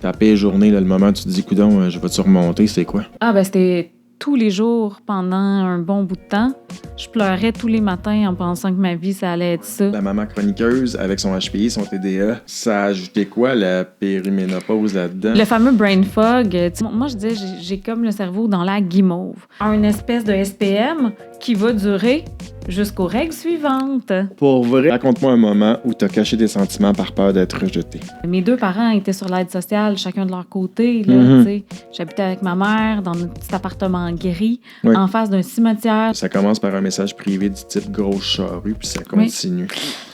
ta pire journée, là, le moment où tu te dis, coudonc, je vais-tu remonter, c'est quoi? Ah, ben c'était tous les jours pendant un bon bout de temps. Je pleurais tous les matins en pensant que ma vie, ça allait être ça. La maman chroniqueuse, avec son HPI, son TDA, ça a ajouté quoi, la périménopause là-dedans? Le fameux brain fog, moi je disais, j'ai comme le cerveau dans la guimauve. Une espèce de SPM qui va durer jusqu'aux règles suivantes. Pour vrai, raconte-moi un moment où t'as caché tes sentiments par peur d'être rejeté. Mes 2 parents étaient sur l'aide sociale, chacun de leur côté. Là, Mhm. tu sais. J'habitais avec ma mère dans notre petit appartement gris, Oui. en face d'un cimetière. Ça commence par un message privé du type grosse charrue, puis ça continue.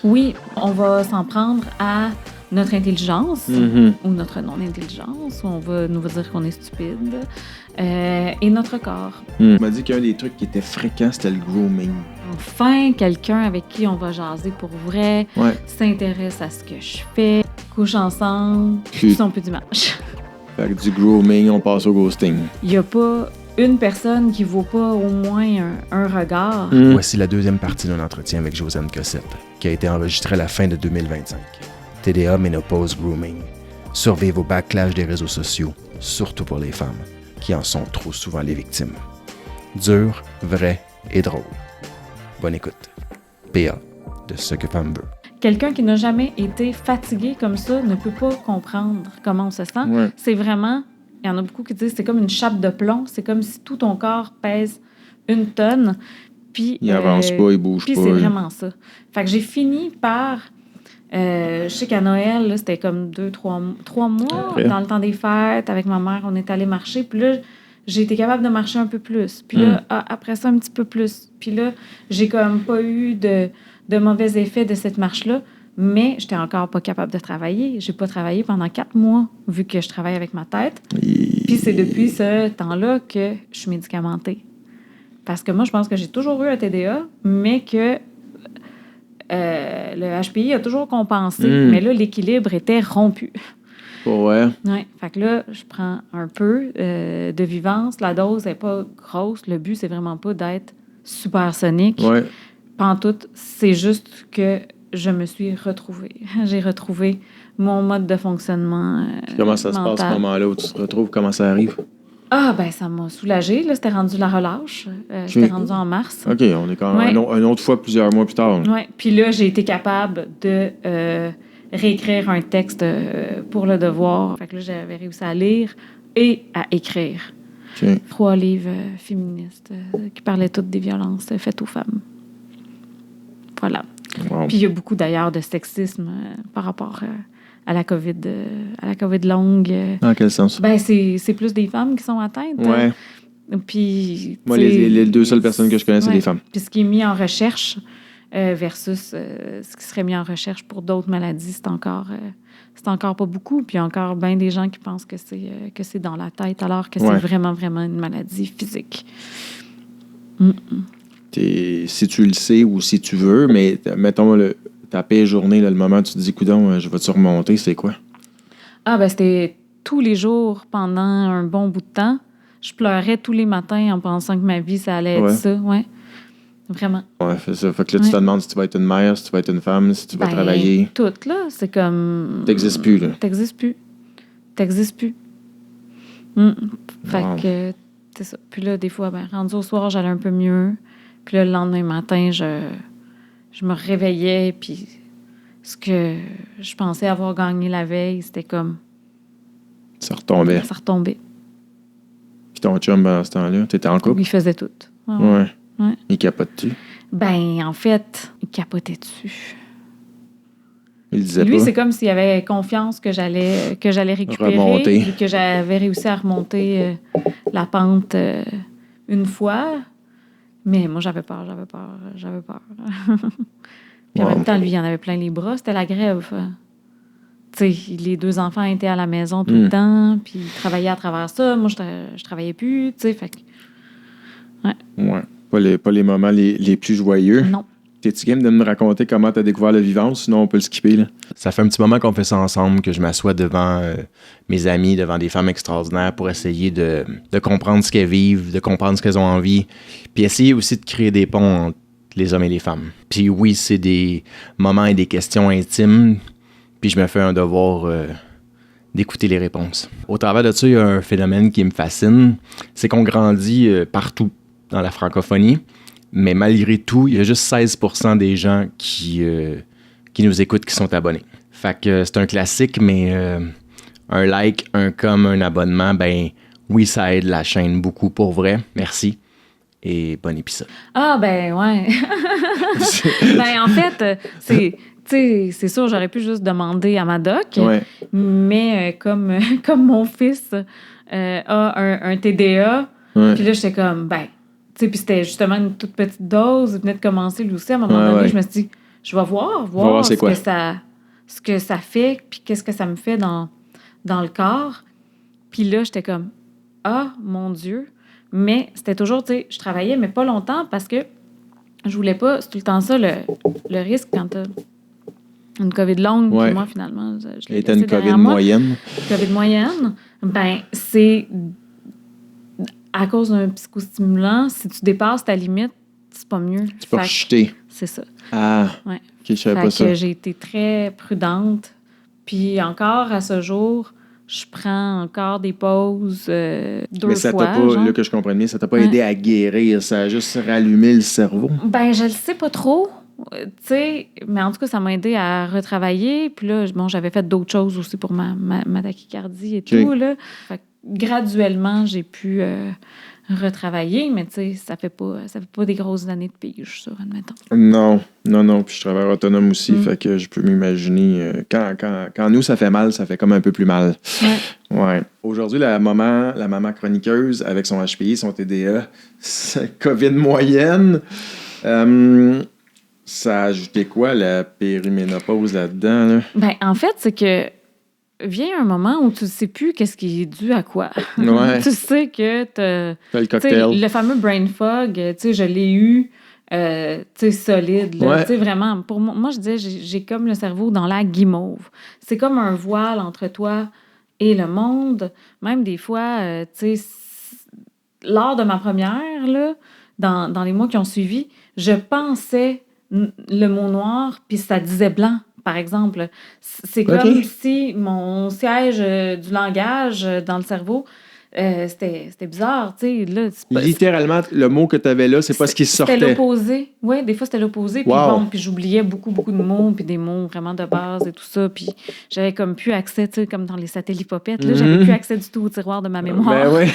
Oui, on va s'en prendre à notre intelligence Mhm. ou notre non-intelligence, où on va nous dire qu'on est stupide, et notre corps. On m'a dit qu'un des trucs qui était fréquent, c'était le grooming. Enfin, quelqu'un avec qui on va jaser pour vrai, Ouais. s'intéresse à ce que je fais, couche ensemble, Puis- puis sont plus dimanche. Fait que du grooming, on passe au ghosting. Il n'y a pas une personne qui vaut pas au moins un regard. Voici la deuxième partie d'un entretien avec Josiane Cossette, qui a été enregistrée à la fin de 2025. TDA, ménopause, grooming. Surveillez vos backlash des réseaux sociaux, surtout pour les femmes, qui en sont trop souvent les victimes. Dur, vrai et drôle. Bonne écoute. PA, de Ce que femme veut. Quelqu'un qui n'a jamais été fatigué comme ça ne peut pas comprendre comment on se sent. Ouais. C'est vraiment, il y en a beaucoup qui disent, c'est comme une chape de plomb. C'est comme si tout ton corps pèse 1 tonne. Puis, Il avance pas, il bouge puis pas. c'est vraiment ça. Fait que j'ai fini par... je sais qu'à Noël, là, c'était comme 3 mois. Après. Dans le temps des fêtes, avec ma mère, on est allé marcher. Puis là, j'ai été capable de marcher un peu plus. Puis là, après ça, un petit peu plus. Puis là, j'ai comme pas eu de mauvais effets de cette marche-là. Mais j'étais encore pas capable de travailler. J'ai pas travaillé pendant 4 mois, vu que je travaille avec ma tête. Puis c'est depuis ce temps-là que je suis médicamentée. Parce que moi, je pense que j'ai toujours eu un TDA, mais que le HPI a toujours compensé. Mais là, l'équilibre était rompu. Ouais. Oui, fait que là, je prends un peu de Vivance. La dose n'est pas grosse. Le but, c'est vraiment pas d'être supersonique. Ouais. Pantoute, c'est juste que je me suis retrouvée. J'ai retrouvé mon mode de fonctionnement Puis comment ça se passe à ce moment-là où tu te retrouves? Comment ça arrive? Ah, ben ça m'a soulagée. Là, c'était rendu la relâche. C'était rendu en mars. OK, on est quand même une autre fois plusieurs mois plus tard. Oui, puis là, j'ai été capable de réécrire un texte pour le devoir. Fait que là, j'avais réussi à lire et à écrire. OK. 3 livres féministes qui parlaient toutes des violences faites aux femmes. Voilà. Wow. Puis il y a beaucoup d'ailleurs de sexisme par rapport à la COVID longue. Dans quel sens? Ben, c'est plus des femmes qui sont atteintes. Ouais. Puis, Moi, tu sais, les 2 seules personnes que je connais, c'est ouais. des femmes. Puis ce qui est mis en recherche versus ce qui serait mis en recherche pour d'autres maladies, c'est encore pas beaucoup. Puis il y a encore bien des gens qui pensent que c'est dans la tête, alors que c'est vraiment, vraiment une maladie physique. Si tu le sais ou si tu veux, mais mettons ta pire journée, là, le moment où tu te dis, coudonc, je vais-tu remonter, c'est quoi? Ah, ben c'était tous les jours pendant un bon bout de temps. Je pleurais tous les matins en pensant que ma vie, ça allait être ça. Ouais. Vraiment. Ouais, fait ça. Fait que là, tu te demandes si tu vas être une mère, si tu vas être une femme, si tu vas travailler. Tout, là, c'est comme... T'existes plus, là. T'existes plus. Fait que, c'est ça. Puis là, des fois, ben, rendu au soir, j'allais un peu mieux. Puis là, le lendemain matin, je me réveillais, puis ce que je pensais avoir gagné la veille, c'était comme... Ça retombait. Ça retombait. Puis ton chum, à ce temps-là, t'étais en couple? Il faisait tout. Ouais. Ouais. Il capote-tu? Ben, en fait, il capotait dessus. Il disait Lui, pas? c'est comme s'il avait confiance que j'allais récupérer. Remonter. Et que j'avais réussi à remonter la pente une fois. Mais moi, j'avais peur. Puis en même temps, lui, il en avait plein les bras. C'était la grève. Tu sais, les 2 enfants étaient à la maison tout le temps, puis ils travaillaient à travers ça. Moi, je travaillais plus, tu sais, fait que... Ouais. Pas les moments les plus joyeux. Non. T'es-tu game de me raconter comment t'as découvert le Vivance? Sinon, on peut le skipper, là. Ça fait un petit moment qu'on fait ça ensemble, que je m'assois devant mes amis, devant des femmes extraordinaires pour essayer de comprendre ce qu'elles vivent, de comprendre ce qu'elles ont envie, puis essayer aussi de créer des ponts entre les hommes et les femmes. Puis oui, c'est des moments et des questions intimes, puis je me fais un devoir d'écouter les réponses. Au travers de ça, il y a un phénomène qui me fascine, c'est qu'on grandit partout dans la francophonie, mais malgré tout, il y a juste 16% des gens qui nous écoutent qui sont abonnés. Fait que c'est un classique, mais un like, un com, un abonnement, ben oui, ça aide la chaîne beaucoup pour vrai. Merci. Et bon épisode. Ah, ben ouais. Ben en fait, c'est sûr, j'aurais pu juste demander à ma doc, mais comme mon fils a un TDA, puis là, j'étais comme, ben, tu sais, puis c'était justement une toute petite dose, il venait de commencer lui aussi, à un moment donné, je me suis dit, je vais voir ce que ça fait, puis qu'est-ce que ça me fait dans le corps. Puis là, j'étais comme, ah, mon Dieu. Mais c'était toujours, tu sais, je travaillais, mais pas longtemps parce que je voulais pas, c'est tout le temps ça, le risque quand t'as une COVID longue, puis moi, finalement, je l'ai laissé une COVID moyenne. COVID moyenne, ben, c'est à cause d'un psychostimulant, si tu dépasses ta limite, c'est pas mieux. Tu peux rejeter. C'est ça. Ah, ouais. OK, je savais pas ça. Que j'ai été très prudente, puis encore à ce jour, je prends encore des pauses 2 fois. Mais ça t'a pas, là que je comprends bien, ça t'a pas aidé à guérir, ça a juste rallumé le cerveau? Ben, je le sais pas trop, tu sais, mais en tout cas, ça m'a aidé à retravailler. Puis là, bon, j'avais fait d'autres choses aussi pour ma tachycardie et tout, là. Fait que graduellement, j'ai pu retravailler, mais tu sais, ça fait pas des grosses années de pige, ça, admettons. Non, puis je travaille autonome aussi, fait que je peux m'imaginer, quand nous, ça fait mal, ça fait comme un peu plus mal. Ouais. Aujourd'hui, la maman chroniqueuse, avec son HPI, son TDA, COVID moyenne, ça a ajouté quoi, la périménopause là-dedans, là? Ben, en fait, c'est que vient un moment où tu ne sais plus qu'est-ce qui est dû à quoi. Tu sais que t'as le cocktail. Le fameux brain fog, tu sais, je l'ai eu, tu sais, solide. Tu sais, vraiment, pour moi, je disais, j'ai comme le cerveau dans la guimauve. C'est comme un voile entre toi et le monde. Même des fois, tu sais, lors de ma première, là, dans les mois qui ont suivi, je pensais le mot noir, puis ça disait blanc. Par exemple, c'est comme si mon siège du langage dans le cerveau, c'était bizarre, tu sais. Là, littéralement, le mot que tu avais là, c'est pas ce qui sortait. C'était l'opposé. Oui, des fois, c'était l'opposé. Puis bon, puis j'oubliais beaucoup de mots, puis des mots vraiment de base et tout ça. Puis j'avais comme plus accès, tu sais, comme dans les satellipopettes. Là, j'avais plus accès du tout au tiroir de ma mémoire. Ben oui.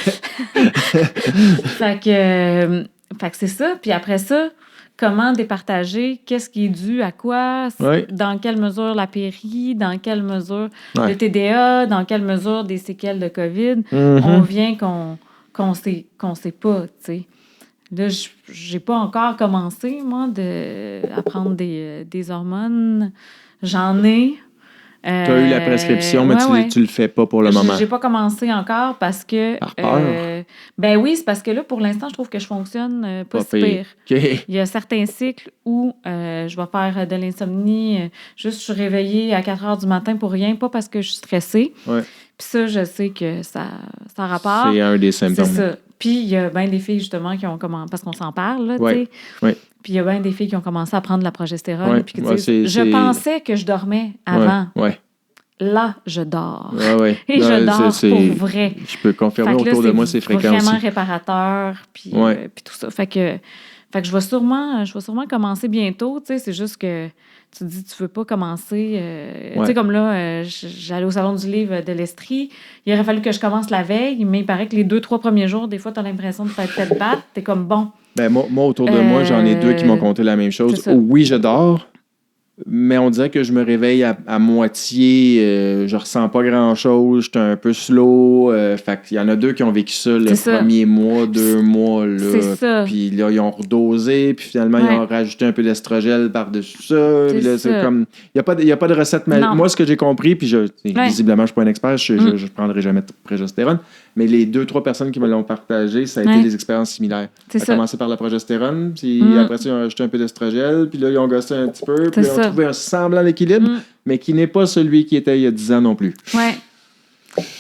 Fait que c'est ça. Puis après ça, comment départager, qu'est-ce qui est dû à quoi, dans quelle mesure la péri, dans quelle mesure le TDA, dans quelle mesure des séquelles de COVID. On vient qu'on sait pas, tu sais. Là, j'ai pas encore commencé, moi, à prendre des hormones. J'en ai. Tu as eu la prescription, mais tu le fais pas pour le moment. J'ai pas commencé encore parce que... Par peur? Ben oui, c'est parce que là, pour l'instant, je trouve que je fonctionne pas si pire. Okay. Il y a certains cycles où je vais faire de l'insomnie. Juste, je suis réveillée à 4 heures du matin pour rien, pas parce que je suis stressée. Ouais. Puis ça, je sais que ça rapporte. C'est un des symptômes. C'est ça. Puis il y a bien des filles, justement, qui ont commencé... Parce qu'on s'en parle, là, tu sais. Oui. Puis il y a bien des filles qui ont commencé à prendre de la progestérone. Puis je pensais que je dormais avant. Ouais. Là, je dors. Et je dors pour vrai. Je peux confirmer autour de moi, c'est fréquent aussi. Vraiment réparateur, puis tout ça. Fait que je vais sûrement commencer bientôt. Tu sais, c'est juste que tu te dis, tu veux pas commencer. Tu sais, comme là, j'allais au Salon du livre de l'Estrie. Il aurait fallu que je commence la veille, mais il paraît que les 2-3 premiers jours, des fois, tu as l'impression de faire tête batte. T'es comme bon. Ben, moi, autour de moi, j'en ai 2 qui m'ont conté la même chose. Oui, je dors. Mais on dirait que je me réveille à moitié, je ressens pas grand-chose, j'étais un peu slow. Fait qu'il y en a 2 qui ont vécu ça premier mois, 2 mois. Là, puis là, ils ont redosé, puis finalement, ils ont rajouté un peu d'estrogel par-dessus ça. Puis là, c'est comme... Il n'y a pas de recette magique. Moi, ce que j'ai compris, puis visiblement, je ne suis pas un expert, je ne prendrai jamais de progestérone, mais les 2-3 personnes qui me l'ont partagé, ça a été des expériences similaires. Ça a commencé par la progestérone, puis après ça, ils ont rajouté un peu d'estrogel, puis là, ils ont gossé un petit peu, puis ils ont trouvé un semblant d'équilibre, mais qui n'est pas celui qui était il y a 10 ans non plus. Ouais.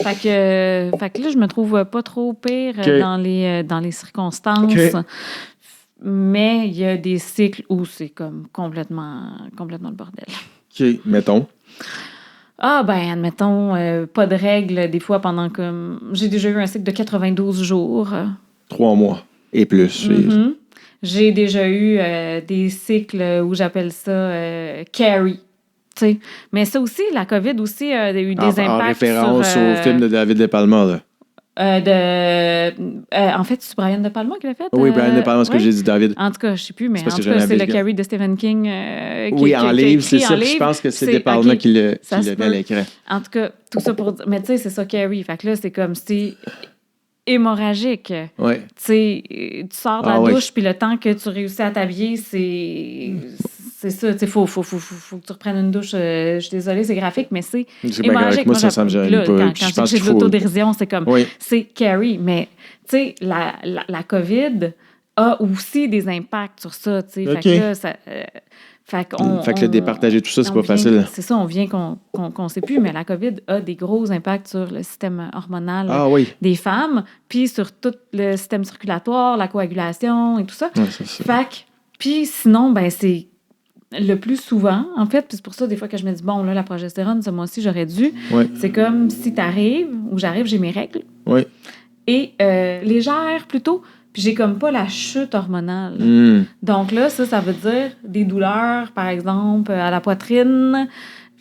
Fait que là, je me trouve pas trop pire dans les circonstances. Mais il y a des cycles où c'est comme complètement le bordel. OK, mettons. Ah, ben, admettons, pas de règles, des fois, pendant comme... J'ai déjà eu un cycle de 92 jours. 3 mois et plus. Mm-hmm. J'ai déjà eu des cycles où j'appelle ça carry. T'sais. Mais ça aussi, la COVID aussi a eu des impacts en référence sur, au film de David De Palma, là. En fait, c'est Brian De Palma qui l'a fait? Oui, Brian De Palma, ce que j'ai dit, David. En tout cas, je sais plus, mais en tout que cas, c'est le Carrie de Stephen King. Oui, en livre, c'est ça. Je pense que c'est De Palma qui l'a mis à l'écran. En tout cas, tout ça pour dire... Mais tu sais, c'est ça, Carrie. Fait que là, c'est comme si... hémorragique. Oui. Tu sais, tu sors de la douche, puis le temps que tu réussis à t'habiller, c'est ça. Tu sais, faut que tu reprennes une douche. Je suis désolée, c'est graphique, mais c'est hémorragique. Moi, ça me gêne pas. Quand j'ai de l'autodérision, c'est comme, c'est Carrie. Mais, tu sais, la COVID a aussi des impacts sur ça, tu sais. Okay. Fait que là, ça... Fait que le départager tout ça, c'est pas facile. C'est ça, on vient qu'on sait plus, mais la COVID a des gros impacts sur le système hormonal des femmes, puis sur tout le système circulatoire, la coagulation et tout ça. Ouais, c'est fait que, puis sinon, ben c'est le plus souvent, en fait, puis c'est pour ça, des fois, que je me dis, bon, là, la progestérone, ça, moi aussi, j'aurais dû. Ouais. C'est comme si t'arrives, ou j'arrive, j'ai mes règles. Oui. Et légères, plutôt. Puis j'ai comme pas la chute hormonale. Donc là, ça veut dire des douleurs, par exemple, à la poitrine.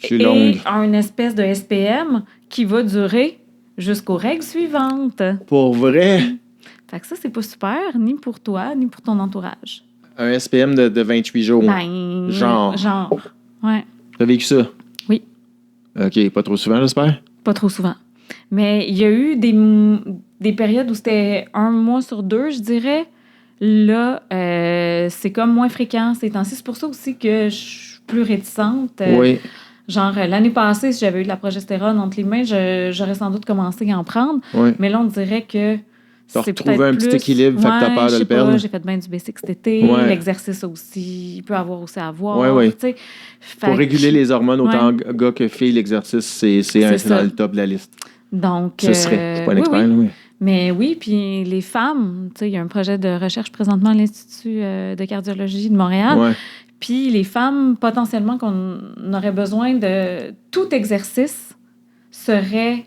Et une espèce de SPM qui va durer jusqu'aux règles suivantes. Pour vrai? Fait que ça, c'est pas super, ni pour toi, ni pour ton entourage. Un SPM de 28 jours? Ben, genre, ouais. T'as vécu ça? Oui. OK, pas trop souvent, j'espère? Pas trop souvent. Mais il y a eu des périodes où c'était 1 mois sur 2, je dirais. Là, c'est comme moins fréquent ces temps-ci. C'est pour ça aussi que je suis plus réticente. Oui. Genre, l'année passée, si j'avais eu de la progestérone entre les mains, j'aurais sans doute commencé à en prendre. Oui. Mais là, on dirait que t'as retrouvé un petit équilibre, fait que t'as peur de le perdre. Pas, j'ai fait bien du basic cet été. Ouais. L'exercice aussi, il peut avoir aussi à voir. Oui. Pour réguler les hormones, autant gars que filles, l'exercice, c'est dans le top de la liste. Donc, ce serait. C'est pas un expert, oui. Mais oui, puis les femmes, tu sais, il y a un projet de recherche présentement à l'Institut de cardiologie de Montréal. Ouais. Puis les femmes, potentiellement, qu'on aurait besoin de... Tout exercice serait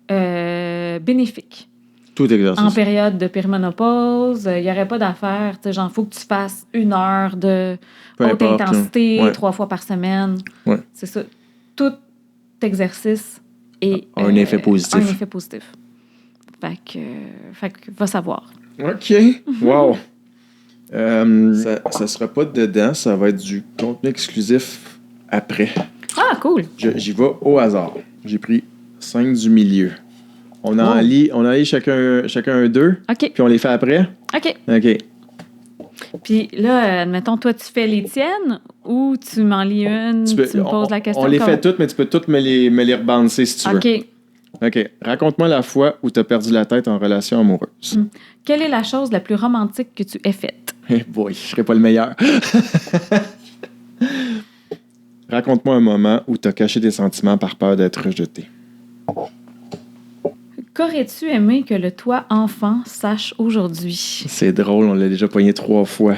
bénéfique. Tout exercice. En période de périménopause, il n'y aurait pas d'affaire. Tu sais, genre, il faut que tu fasses 1 heure de haute intensité 3 fois par semaine. Ouais. C'est ça. Tout exercice a un effet positif. Un effet positif. Fait que va savoir. OK. Wow. Ça sera pas dedans, ça va être du contenu exclusif après. Ah, cool. J'y vais au hasard. J'ai pris 5 du milieu. On en lit chacun 2. OK. Puis on les fait après. OK. OK. Puis là, admettons, toi, tu fais les tiennes ou tu m'en lis une, tu me poses la question. On les fait toutes, mais tu peux toutes me les rebancer si tu veux. OK. OK. Raconte-moi la fois où tu as perdu la tête en relation amoureuse. Quelle est la chose la plus romantique que tu aies faite? Eh boy, je serais pas le meilleur. Raconte-moi un moment où tu as caché tes sentiments par peur d'être rejeté. Qu'aurais-tu aimé que le toi enfant sache aujourd'hui? C'est drôle, on l'a déjà pogné 3 fois.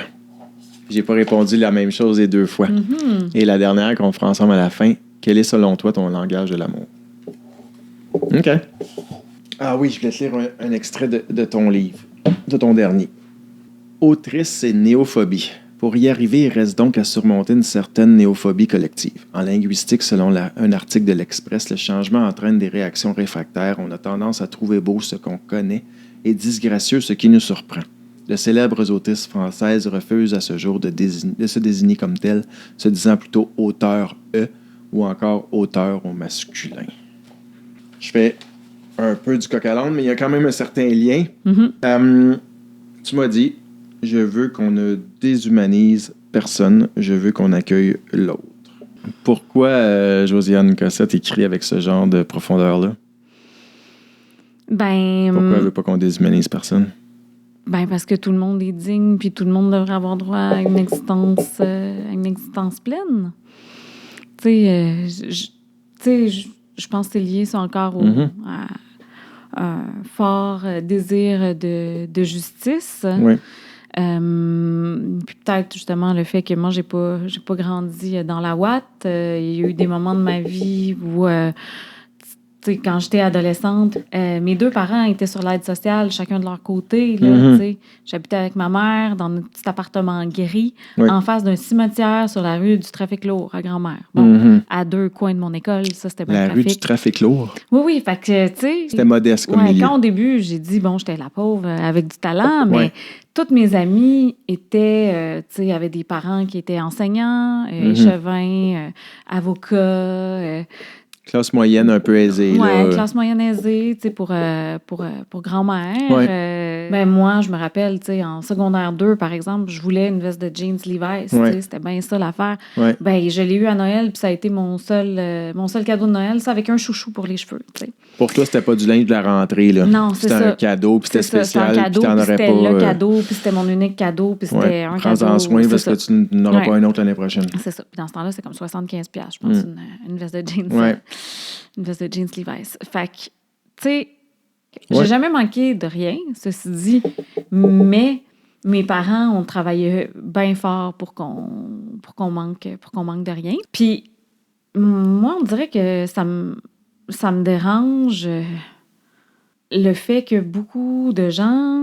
J'ai pas répondu la même chose les 2 fois. Mm-hmm. Et la dernière qu'on fera ensemble à la fin, quel est selon toi ton langage de l'amour? OK. Ah oui, je vais te lire un extrait de ton livre, de ton dernier. Autrice et néophobie. Pour y arriver, il reste donc à surmonter une certaine néophobie collective. En linguistique, selon un article de l'Express, le changement entraîne des réactions réfractaires. On a tendance à trouver beau ce qu'on connaît et disgracieux ce qui nous surprend. De célèbres autrices françaises refusent à ce jour de se désigner comme telles, se disant plutôt auteur E ou encore auteur au masculin. Je fais un peu du coq à l'âne, mais il y a quand même un certain lien. Mm-hmm. Tu m'as dit, je veux qu'on ne déshumanise personne, je veux qu'on accueille l'autre. Pourquoi Josiane Cossette écrit avec ce genre de profondeur-là? Pourquoi elle ne veut pas qu'on déshumanise personne? Parce que tout le monde est digne, puis tout le monde devrait avoir droit à une existence pleine. Tu sais, je pense que c'est lié, ça, encore à un fort désir de justice. Oui. Puis peut-être justement le fait que moi, j'ai pas grandi dans la ouate. Il y a eu des moments de ma vie où, quand j'étais adolescente, mes 2 parents étaient sur l'aide sociale, chacun de leur côté. Là, j'habitais avec ma mère dans notre petit appartement gris, en face d'un cimetière sur la rue du trafic lourd à Grand-Mère. Bon, à 2 coins de mon école, ça, c'était bien trafic. La rue du trafic lourd? Oui, fait que, tu sais... C'était modeste comme milieu. Quand au début, j'ai dit, bon, j'étais la pauvre avec du talent, mais toutes mes amies étaient, tu sais, avaient des parents qui étaient enseignants, échevins, avocats... Classe moyenne un peu aisée. Oui, classe moyenne aisée, tu sais, pour grand-mère. Ben moi, je me rappelle, tu sais, en secondaire 2, par exemple, je voulais une veste de jeans Levi's, tu sais, c'était bien ça l'affaire. Ben, je l'ai eu à Noël, puis ça a été mon seul cadeau de Noël, ça, avec un chouchou pour les cheveux, tu sais. Pour toi, c'était pas du linge de la rentrée, là. Non, c'est ça. C'était un cadeau, puis c'était spécial, puis t'en aurais pas... C'était le cadeau, puis c'était mon unique cadeau, puis c'était un cadeau. Prends-en soin, parce que tu n'auras pas un autre l'année prochaine. C'est ça. Puis dans ce temps-là, c'est comme 75$, je pense, une veste de jeans. Une veste de jeans Levi's. Fait que, tu sais, j'ai jamais manqué de rien, ceci dit, mais mes parents ont travaillé bien fort pour qu'on manque de rien. Puis, moi, on dirait que ça me dérange le fait que beaucoup de gens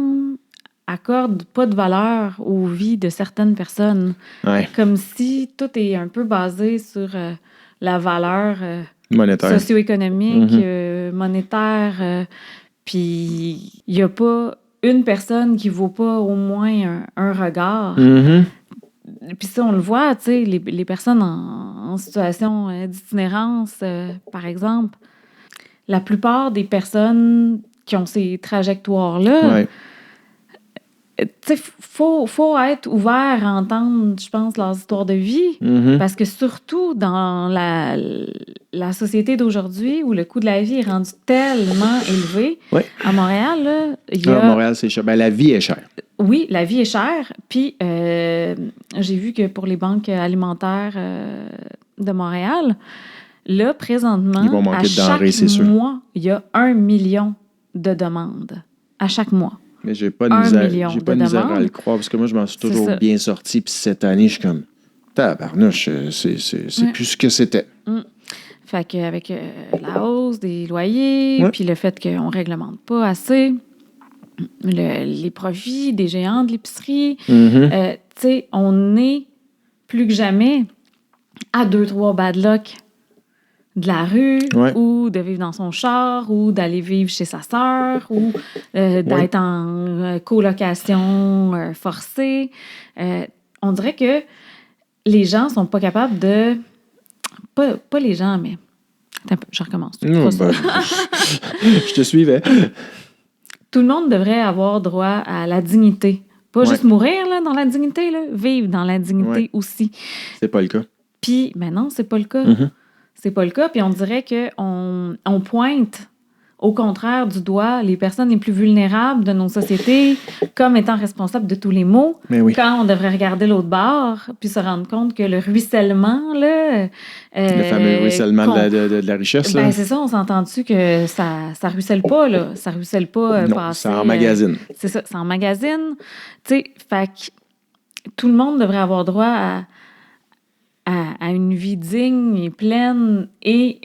accordent pas de valeur aux vies de certaines personnes. Comme si tout est un peu basé sur la valeur monétaire, socio-économique, monétaire. Puis il n'y a pas une personne qui vaut pas au moins un regard. Puis ça, on le voit, tu sais, les personnes en situation d'itinérance, par exemple. La plupart des personnes qui ont ces trajectoires-là, tu sais, faut être ouvert à entendre, je pense, leurs histoires de vie. Parce que surtout dans la société d'aujourd'hui, où le coût de la vie est rendu tellement élevé, à Montréal, là, il y a... Montréal, c'est cher. Ben, la vie est chère. Oui, la vie est chère. Puis, j'ai vu que pour les banques alimentaires de Montréal, là, présentement, ils vont manquer de denrées, c'est sûr. Mois, il y a 1 million de demandes. À chaque mois. Mais j'ai pas de misère à le croire, parce que moi, je m'en suis toujours bien sorti. Puis cette année, je suis comme, tabarnouche, c'est plus ce que c'était. Fait qu'avec la hausse des loyers, puis le fait qu'on ne réglemente pas assez, les profits des géants de l'épicerie, tu sais, on est plus que jamais à 2-3 bad luck de la rue, ou de vivre dans son char, ou d'aller vivre chez sa sœur, ou d'être en colocation forcée. On dirait que les gens sont pas capables de... Pas les gens, mais... Attends un peu, je recommence. Je te suivais. Tout le monde devrait avoir droit à la dignité. Pas juste mourir là, dans la dignité, là, vivre dans la dignité aussi. C'est pas le cas. Puis, ben non, c'est pas le cas. C'est pas le cas. Puis on dirait qu'on pointe, au contraire, du doigt les personnes les plus vulnérables de nos sociétés comme étant responsables de tous les maux. Quand on devrait regarder l'autre bord puis se rendre compte que le ruissellement, là... le fameux ruissellement de la richesse, là. Ben, c'est ça, on s'est entendu que ça ruisselle pas, là. Ça ruisselle pas non, passer... ça emmagasine. C'est ça, ça emmagasine. Tu sais, fait que tout le monde devrait avoir droit à une vie digne et pleine, et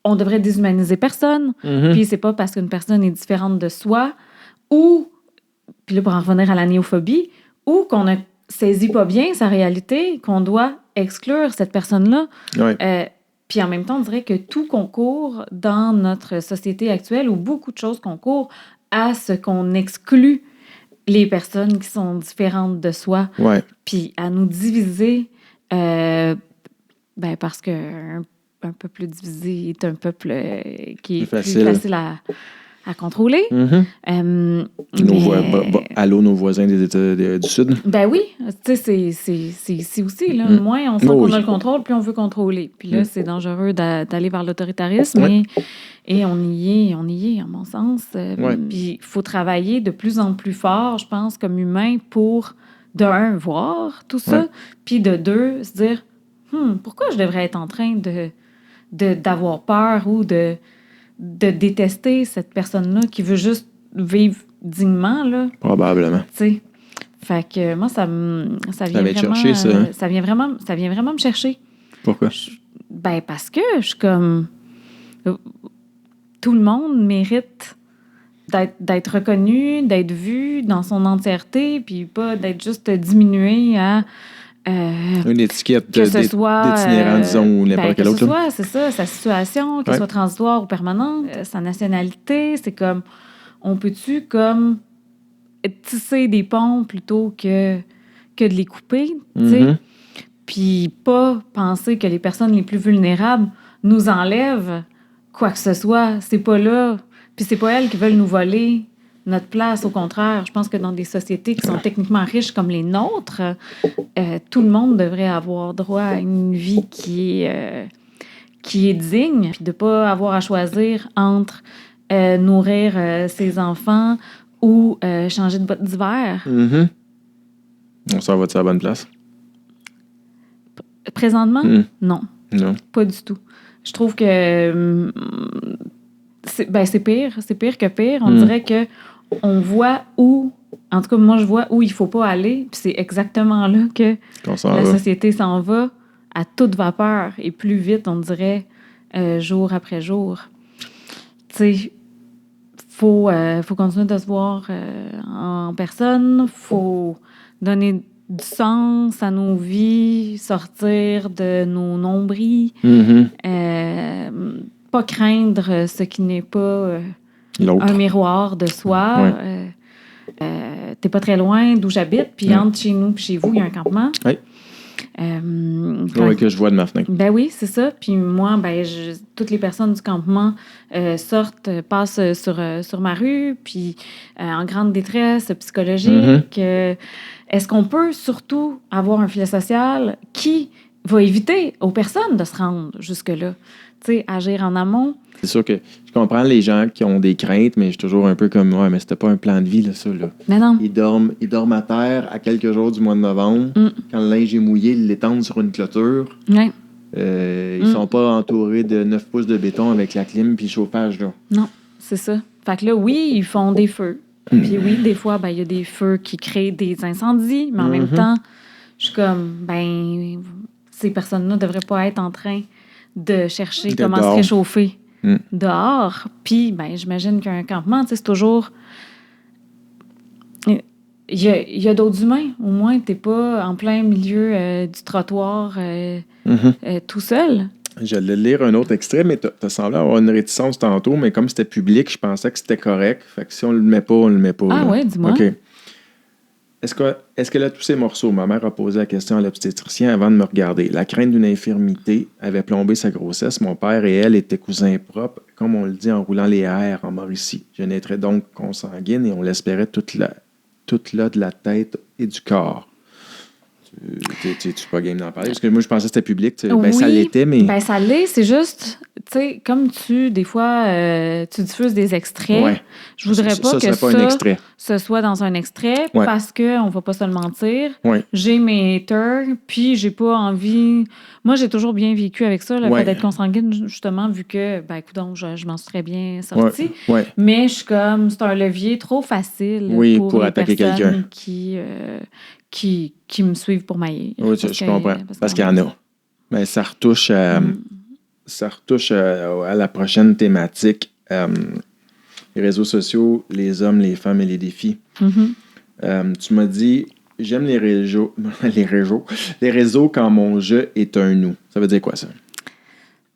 on devrait déshumaniser personne. Puis c'est pas parce qu'une personne est différente de soi, ou, puis là, pour en revenir à la néophobie, ou qu'on ne saisit pas bien sa réalité, qu'on doit exclure cette personne-là. Puis en même temps, on dirait que tout concourt dans notre société actuelle, ou beaucoup de choses concourent à ce qu'on exclut les personnes qui sont différentes de soi, puis à nous diviser. Ben parce qu'un peuple divisé est un peuple qui est plus facile à contrôler. Allô, nos voisins des États du Sud? Ben oui, tu sais, c'est aussi, là, moins on sent qu'on a le contrôle, plus on veut contrôler. Puis là, c'est dangereux d'aller vers l'autoritarisme, et on y est, en mon sens. Puis il faut travailler de plus en plus fort, je pense, comme humain, pour... d'un, voir tout ça, puis de deux, se dire pourquoi je devrais être en train d'avoir peur ou de détester cette personne-là qui veut juste vivre dignement, là. Probablement. T'sais. Fait que moi, ça vient vient te vraiment... chercher, ça, hein? ça vient vraiment me chercher. Pourquoi? Parce que je suis comme... Tout le monde mérite d'être reconnu, d'être vu dans son entièreté, puis pas d'être juste diminué à... une étiquette d'itinérant, disons, ou n'importe quel autre. C'est ça, sa situation, qu'elle soit transitoire ou permanente, sa nationalité, c'est comme... On peut-tu comme tisser des ponts plutôt que de les couper, tu sais? Puis pas penser que les personnes les plus vulnérables nous enlèvent quoi que ce soit. C'est pas là. Puis c'est pas elles qui veulent nous voler notre place. Au contraire, je pense que dans des sociétés qui sont techniquement riches comme les nôtres, tout le monde devrait avoir droit à une vie qui est digne, puis de pas avoir à choisir entre nourrir ses enfants ou changer de bottes d'hiver. On s'en va de la bonne place? Présentement, non. Non. Pas du tout. Je trouve que c'est pire. C'est pire que pire. On dirait que on voit où... En tout cas, moi, je vois où il faut pas aller. Puis c'est exactement là que la société s'en va à toute vapeur et plus vite, on dirait, jour après jour. Tu sais, faut continuer de se voir en personne. Faut donner du sens à nos vies, sortir de nos nombrils, pas craindre ce qui n'est pas un miroir de soi. T'es pas très loin d'où j'habite, puis entre chez nous et chez vous, il y a un campement. Oui. Que je vois de ma fenêtre. Ben oui, c'est ça. Puis moi, toutes les personnes du campement passent sur ma rue, puis en grande détresse psychologique. Est-ce qu'on peut surtout avoir un filet social qui va éviter aux personnes de se rendre jusque-là? Tu sais, agir en amont. C'est sûr que je comprends les gens qui ont des craintes, mais je suis toujours un peu comme, mais c'était pas un plan de vie, là, ça, là. Mais non. Ils dorment à terre à quelques jours du mois de novembre. Quand le linge est mouillé, ils l'étendent sur une clôture. Ouais. Ils sont pas entourés de 9 pouces de béton avec la clim puis le chauffage, là. Non, c'est ça. Fait que là, oui, ils font des feux. Puis oui, des fois, il y a des feux qui créent des incendies, mais en même temps, je suis comme, ces personnes-là ne devraient pas être en train de chercher comment se réchauffer dehors. Puis, j'imagine qu'un campement, c'est toujours... Il y a d'autres humains. Au moins, t'es pas en plein milieu du trottoir tout seul. J'allais lire un autre extrait, mais t'as semblé avoir une réticence tantôt, mais comme c'était public, je pensais que c'était correct. Fait que si on le met pas, on le met pas. Ah là. ouais, dis-moi. OK. Est-ce que là, tous ces morceaux, ma mère a posé la question à l'obstétricien avant de me regarder. La crainte d'une infirmité avait plombé sa grossesse. Mon père et elle étaient cousins propres, comme on le dit en roulant les airs en Mauricie. Je naîtrais donc consanguine et on l'espérait toute là de la tête et du corps. Tu pas game d'en parler? Parce que moi, je pensais que c'était public. Oui, ça l'était, mais... ça l'est. C'est juste, tu sais, comme des fois, tu diffuses des extraits. Je voudrais pas que ce soit dans un extrait parce qu'on va pas se le mentir. J'ai mes haters, puis j'ai pas envie... Moi, j'ai toujours bien vécu avec ça, le fait d'être consanguine, justement, vu que, écoute, je m'en suis très bien sortie. Mais je suis comme, c'est un levier trop facile pour attaquer quelqu'un qui me suivent pour mailler. Oui, je comprends. Parce qu'il y en a. Mais ça retouche à la prochaine thématique. Les réseaux sociaux, les hommes, les femmes et les défis. Tu m'as dit, j'aime les réseaux quand mon je est un nous. Ça veut dire quoi, ça?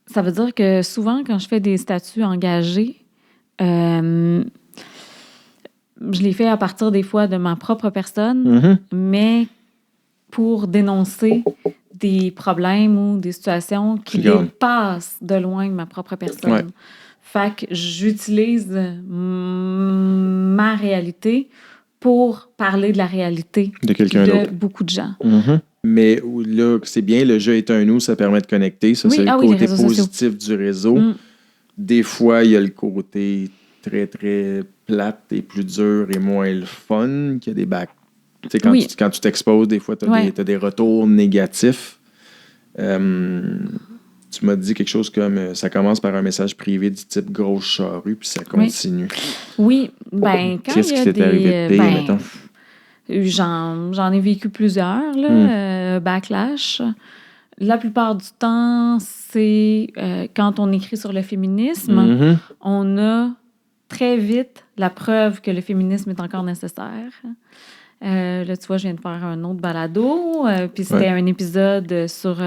Ça veut dire que souvent, quand je fais des statuts engagés, je les fais à partir des fois de ma propre personne, mais pour dénoncer des problèmes ou des situations qui dépassent de loin ma propre personne. Fait que j'utilise ma réalité pour parler de la réalité de quelqu'un d'autre. Beaucoup de gens. Mais là, c'est bien, le jeu est un nous, ça permet de connecter. Ça, c'est le côté positif du réseau. Des fois, il y a le côté très, très plate et plus dur et moins le fun qu'il y a des bacs. Tu sais, quand tu t'exposes, des fois, tu as des retours négatifs. Tu m'as dit quelque chose comme ça commence par un message privé du type grosse charrue, puis ça continue. Oui, quand qu'est-ce qui t'est arrivé de pire, mettons? J'en ai vécu plusieurs, là, backlash. La plupart du temps, c'est quand on écrit sur le féminisme, on a très vite la preuve que le féminisme est encore nécessaire. Là, tu vois, je viens de faire un autre balado, puis c'était un épisode sur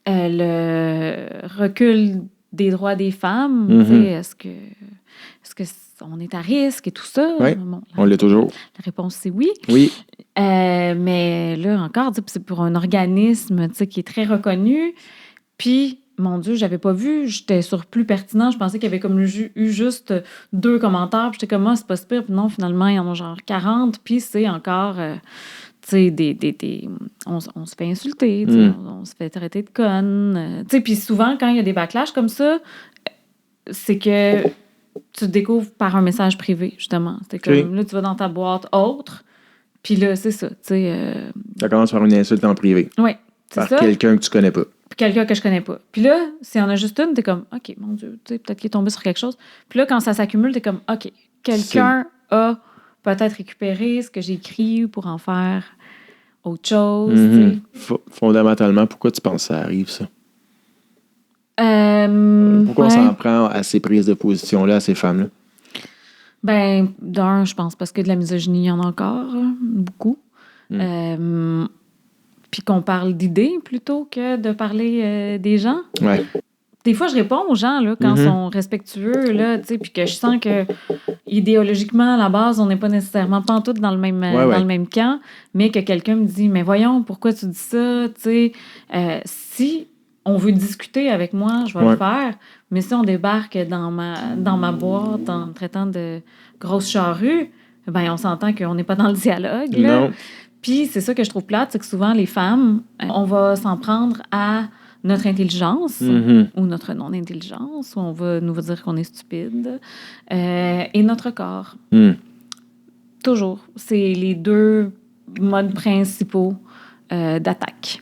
le recul des droits des femmes. Est-ce que on est à risque et tout ça? Bon, on l'est toujours. La réponse, c'est oui. Oui. Mais là, encore, c'est pour un organisme qui est très reconnu. Puis, mon Dieu, j'avais pas vu. J'étais sur plus pertinent. Je pensais qu'il y avait comme eu juste 2 commentaires. Puis j'étais comme, c'est pas si pire. Puis non, finalement, il y en a genre 40. Puis c'est encore... on se fait insulter, on se fait traiter de conne. Puis souvent, quand il y a des backlash comme ça, c'est que tu te découvres par un message privé, justement. C'est comme, là, tu vas dans ta boîte autre, puis là, c'est ça. Ça commence par une insulte en privé. Oui, c'est par ça. Quelqu'un que tu connais pas. Puis quelqu'un que je connais pas. Puis là, s'il y en a juste une, t'es comme, OK, mon Dieu, peut-être qu'il est tombé sur quelque chose. Puis là, quand ça s'accumule, t'es comme, OK, quelqu'un a peut-être récupéré ce que j'ai écrit pour en faire autre chose. Fondamentalement, pourquoi tu penses que ça arrive, ça? Pourquoi on s'en prend à ces prises de position-là, à ces femmes-là? Ben, d'un, je pense parce que de la misogynie, il y en a encore, beaucoup. Puis qu'on parle d'idées plutôt que de parler des gens. Ouais. Des fois, je réponds aux gens là, quand ils sont respectueux, là, puis que je sens que idéologiquement, à la base, on n'est pas nécessairement pantoute dans le même, dans le même camp, mais que quelqu'un me dit « Mais voyons, pourquoi tu dis ça? » Si on veut discuter avec moi, je vais le faire, mais si on débarque dans ma boîte en me traitant de grosse charrue, ben on s'entend qu'on n'est pas dans le dialogue. Là. Non. Puis c'est ça que je trouve plate, c'est que souvent, les femmes, on va s'en prendre à notre intelligence ou notre non-intelligence, où on va nous dire qu'on est stupide, et notre corps. Toujours. C'est les 2 modes principaux d'attaque.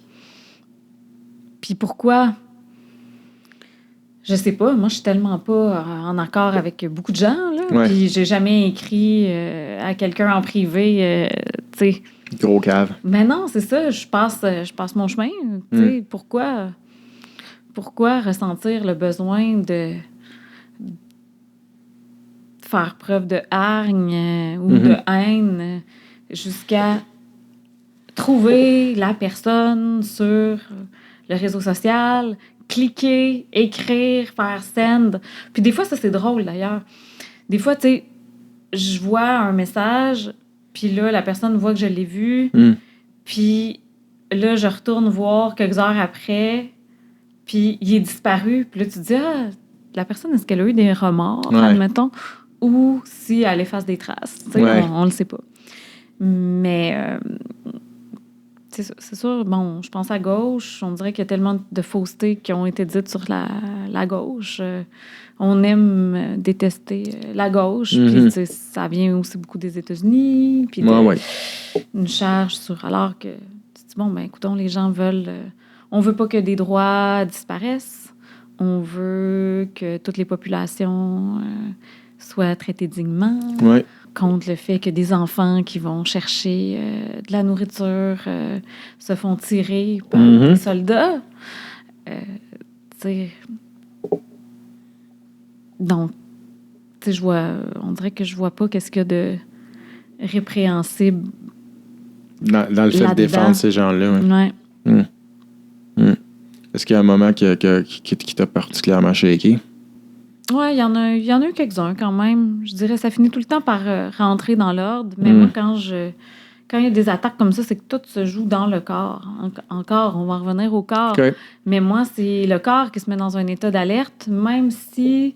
Puis pourquoi? Je sais pas. Moi, je suis tellement pas en accord avec beaucoup de gens, là. Puis j'ai jamais écrit à quelqu'un en privé, tu sais. Gros cave. Mais non, c'est ça. Je passe mon chemin. Tu sais, pourquoi ressentir le besoin de faire preuve de hargne ou de haine jusqu'à trouver la personne sur le réseau social, cliquer, écrire, faire send. Puis des fois, ça, c'est drôle, d'ailleurs. Des fois, tu sais, je vois un message, puis là, la personne voit que je l'ai vu, puis là, je retourne voir quelques heures après, puis il est disparu. Puis là, tu te dis, la personne, est-ce qu'elle a eu des remords, admettons, ou si elle efface des traces? Tu sais, on le sait pas. Mais... c'est sûr, bon, je pense à gauche, on dirait qu'il y a tellement de faussetés qui ont été dites sur la gauche. On aime détester la gauche, puis ça vient aussi beaucoup des États-Unis, puis une charge sur... Alors que, tu dis, bon, ben écoutons, les gens veulent... on veut pas que des droits disparaissent, on veut que toutes les populations soient traitées dignement. Contre le fait que des enfants qui vont chercher de la nourriture se font tirer par des soldats. Donc, tu sais, on dirait que je vois pas qu'est-ce qu'il y a de répréhensible dans le fait de défendre ces gens-là. Est-ce qu'il y a un moment qui t'a particulièrement shaké? Oui, il y en a eu quelques-uns quand même. Je dirais ça finit tout le temps par rentrer dans l'ordre. Mais moi, quand il y a des attaques comme ça, c'est que tout se joue dans le corps. Encore, on va revenir au corps. Okay. Mais moi, c'est le corps qui se met dans un état d'alerte, même si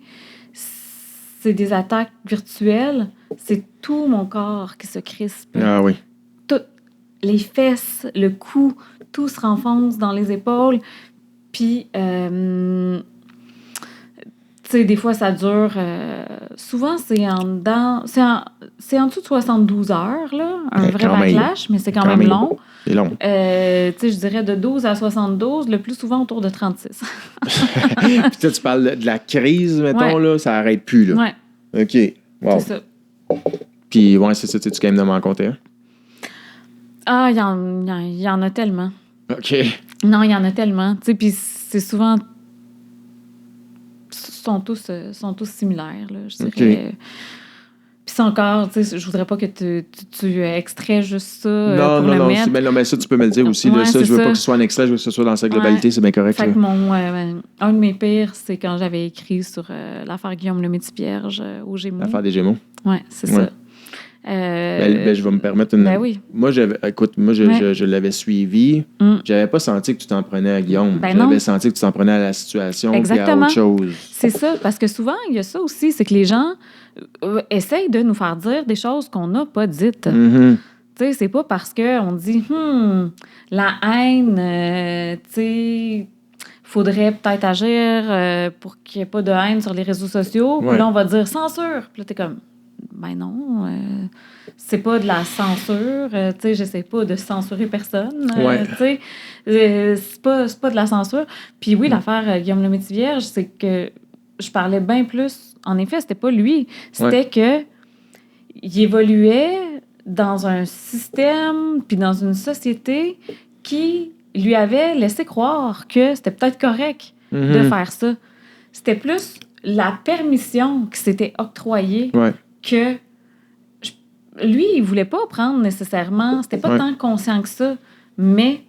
c'est des attaques virtuelles, c'est tout mon corps qui se crispe. Ah oui. Tout, les fesses, le cou, tout se renfonce dans les épaules. Puis... tu sais, des fois, ça dure... souvent, c'est en dessous de 72 heures, là, un vrai backlash, mais c'est quand même long. C'est long. Tu sais, je dirais de 12 à 72, le plus souvent autour de 36. Puis toi, tu parles de la crise, mettons, là, ça n'arrête plus, là. Ouais. OK. Wow. C'est ça. Puis, c'est ça, tu gagnes de m'en compter, hein? Ah, il y en a tellement. OK. Non, il y en a tellement. Tu sais, puis c'est souvent... sont tous similaires, là, je dirais. OK. Puis c'est encore, tu sais, je voudrais pas que tu extrais juste ça Non, pour non, le non. mettre. Mais, non, mais ça, tu peux me le dire aussi. Ouais, Là, ça, c'est je veux ça. pas que ce soit un extrait, je veux que ce soit dans sa globalité, c'est bien correct. Fait Là. que un de mes pires, c'est quand j'avais écrit sur l'affaire Guillaume Lemaitre-Vierge aux Gémeaux. L'affaire des Gémeaux. Ouais, c'est Ouais. ça. Ben, je vais me permettre une... Ben oui. Moi, je l'avais suivi. J'avais pas senti que tu t'en prenais à Guillaume. Ben J'avais non. senti que tu t'en prenais à la situation et à Exactement. autre chose. C'est ça, parce que souvent, il y a ça aussi, c'est que les gens essayent de nous faire dire des choses qu'on n'a pas dites. Mm-hmm. Tu sais, c'est pas parce qu'on dit la haine, tu sais, faudrait peut-être agir pour qu'il n'y ait pas de haine sur les réseaux sociaux. Puis là, on va dire censure. Puis là, t'es comme, ben non, c'est pas de la censure. Tu sais, j'essaie pas de censurer personne. Tu sais, c'est pas de la censure. Puis oui, l'affaire Guillaume Lemaitre-Vierge, c'est que je parlais bien plus. En effet, c'était pas lui. C'était que il évoluait dans un système puis dans une société qui lui avait laissé croire que c'était peut-être correct de faire ça. C'était plus la permission qui s'était octroyée que... Lui, il voulait pas prendre nécessairement... C'était pas tant conscient que ça, mais